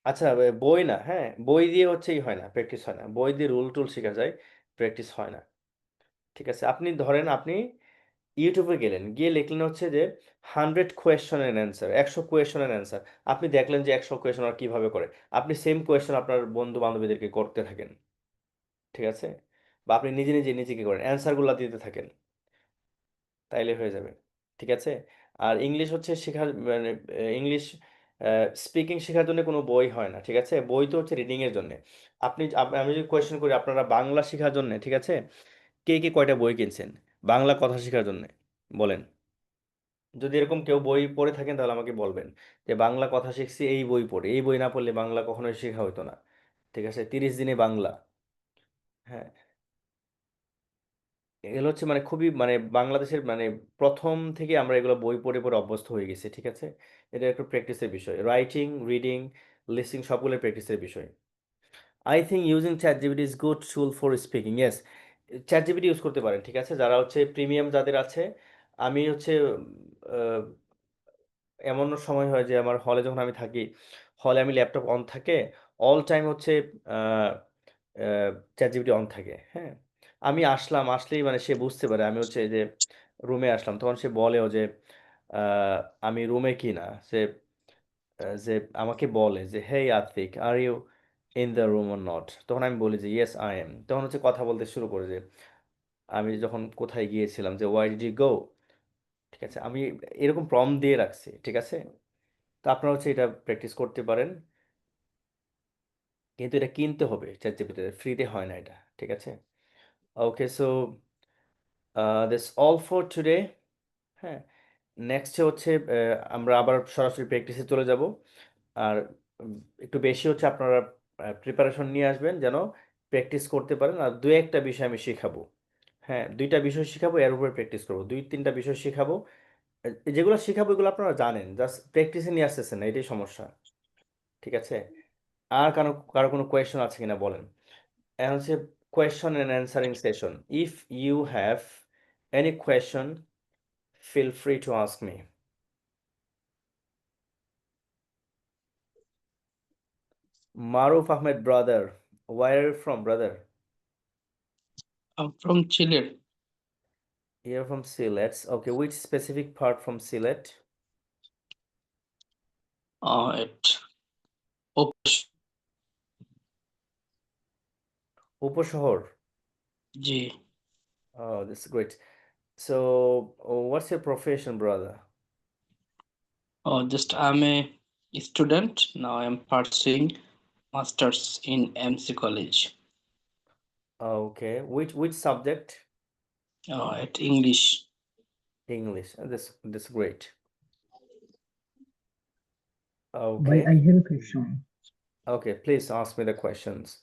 আচ্ছা, বই না, হ্যাঁ বই দিয়ে হচ্ছেই হয় না, প্র্যাকটিস হয় না, বই দিয়ে রুল টুল শেখা যায়, প্র্যাকটিস হয় না। ঠিক আছে, আপনি ধরেন আপনি ইউটিউবে গেলেন, গিয়ে লিখলেন হচ্ছে যে 100 কোয়েশ্চনের অ্যান্সার, 100 কোয়েশ্চনের অ্যান্সার, আপনি দেখলেন যে 100 কোয়েশ্চন আর কীভাবে করে, আপনি সেম কোয়েশ্চন আপনার বন্ধু বান্ধবীদেরকে করতে থাকেন। ঠিক আছে, বা আপনি নিজে নিজে নিজেকে করেন, অ্যান্সারগুলো দিতে থাকেন, তাইলে হয়ে যাবে। ঠিক আছে, আর ইংলিশ হচ্ছে শেখার মানে ইংলিশ স্পিকিং শেখার জন্য কোনো বই হয় না। ঠিক আছে, বই তো হচ্ছে রিডিংয়ের জন্য। আমি যদি কোয়েশ্চেন করি আপনারা বাংলা শেখার জন্য, ঠিক আছে, কে কে কয়টা বই কিনছেন বাংলা কথা শেখার জন্য, বলেন। যদি এরকম কেউ বই পড়ে থাকেন তাহলে আমাকে বলবেন যে বাংলা কথা শিখছি এই বই পড়ে, এই বই না পড়লে বাংলা কখনোই শেখা হতো না। ঠিক আছে, 30 দিনে বাংলা। হ্যাঁ, এগুলো হচ্ছে মানে খুবই মানে বাংলাদেশের মানে প্রথম থেকে আমরা এগুলো বই পড়ে পড়ে অভ্যস্ত হয়ে গেছি। ঠিক আছে, এটা একটু প্র্যাকটিসের বিষয়, রাইটিং, রিডিং, লিসনিং সবগুলো প্র্যাকটিসের বিষয়। I think using chat GPT is good tool for speaking, yes. Chat GPT use করতে পারেন, ঠিক আছে, যারা হচ্ছে প্রিমিয়াম যাদের আছে। আমি হচ্ছে আহ, এমন সময় হয় যে আমার হলে যখন আমি থাকি, হলে আমি ল্যাপটপ অন থাকে, অল টাইম হচ্ছে চ্যাট জিপিটি অন থাকে। হ্যাঁ, আমি আসলেই মানে সে বুঝতে পারে আমি হচ্ছে এই যে রুমে আসলাম, তখন সে বলেও যে আহ, আমি রুমে কি না, সে যে আমাকে বলে যে hey Atik, are you in the room or not, তখন আমি বলি যে ইয়েস আই এম, তখন হচ্ছে কথা বলতে শুরু করে যে আমি যখন কোথায় গিয়েছিলাম, যে ওয়াই ডিড ইউ গো। ঠিক আছে, আমি এরকম প্রম দিয়ে রাখছি। ঠিক আছে, তো আপনারা হচ্ছে এটা প্র্যাকটিস করতে পারেন, কিন্তু এটা কিনতে হবে, চ্যাট জিপিটিতে ফ্রিতে হয় না এটা। ঠিক আছে, okay, so this all for today. হ্যাঁ, নেক্সট হচ্ছে আমরা আবার সরাসরি প্র্যাকটিসে চলে যাব। আর একটু বেশি হচ্ছে আপনারা প্রিপারেশন নিয়ে আসবেন যেন প্র্যাকটিস করতে পারেন, আর 2-1টা বিষয় আমি শেখাবো। হ্যাঁ, 2টা বিষয় শেখাবো, এর উপরে প্র্যাকটিস করবো, 2-3টা বিষয় শেখাবো, যেগুলো শেখাবো এগুলো আপনারা জানেন, জাস্ট প্র্যাকটিসে নিয়ে আসতেছেন না, এটাই সমস্যা। ঠিক আছে, আর কারো কারো কোনো কোয়েশ্চন আছে কিনা বলেন। এখন হচ্ছে question and answering session. If you have any question, feel free to ask me. Maruf Ahmed, brother, where are you from, brother? I'm from Chile. You're from Sylhet. Okay, which specific part from Sylhet? At Ops. Upashahar. G. Oh, that's great. So, what's your profession, brother? Just I'm a student now. I'm pursuing masters in MC College. Okay, which subject? At English. English. That's great. But Okay. I have a question. Okay, please ask me the questions.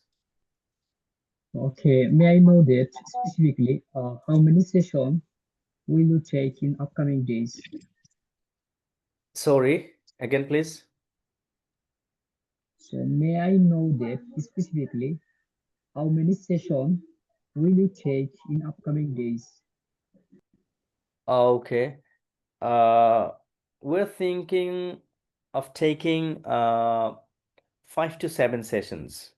Okay, may I know that specifically how many sessions will you take in upcoming days? Sorry, again, please. So may I know that specifically how many sessions will you take in upcoming days? Okay. We're thinking of taking 5 to 7 sessions.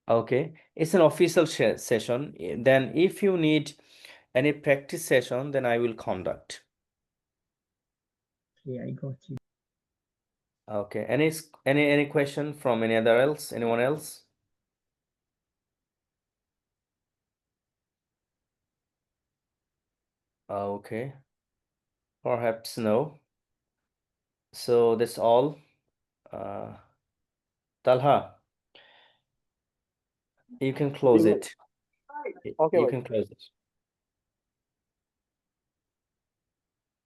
Okay, it's an official session. Then if you need any practice session, then I will conduct. Okay, I got you. Okay, any question from anyone else? Okay, perhaps no. So that's all. Talha, you can close it. Okay, You bhai. can close it.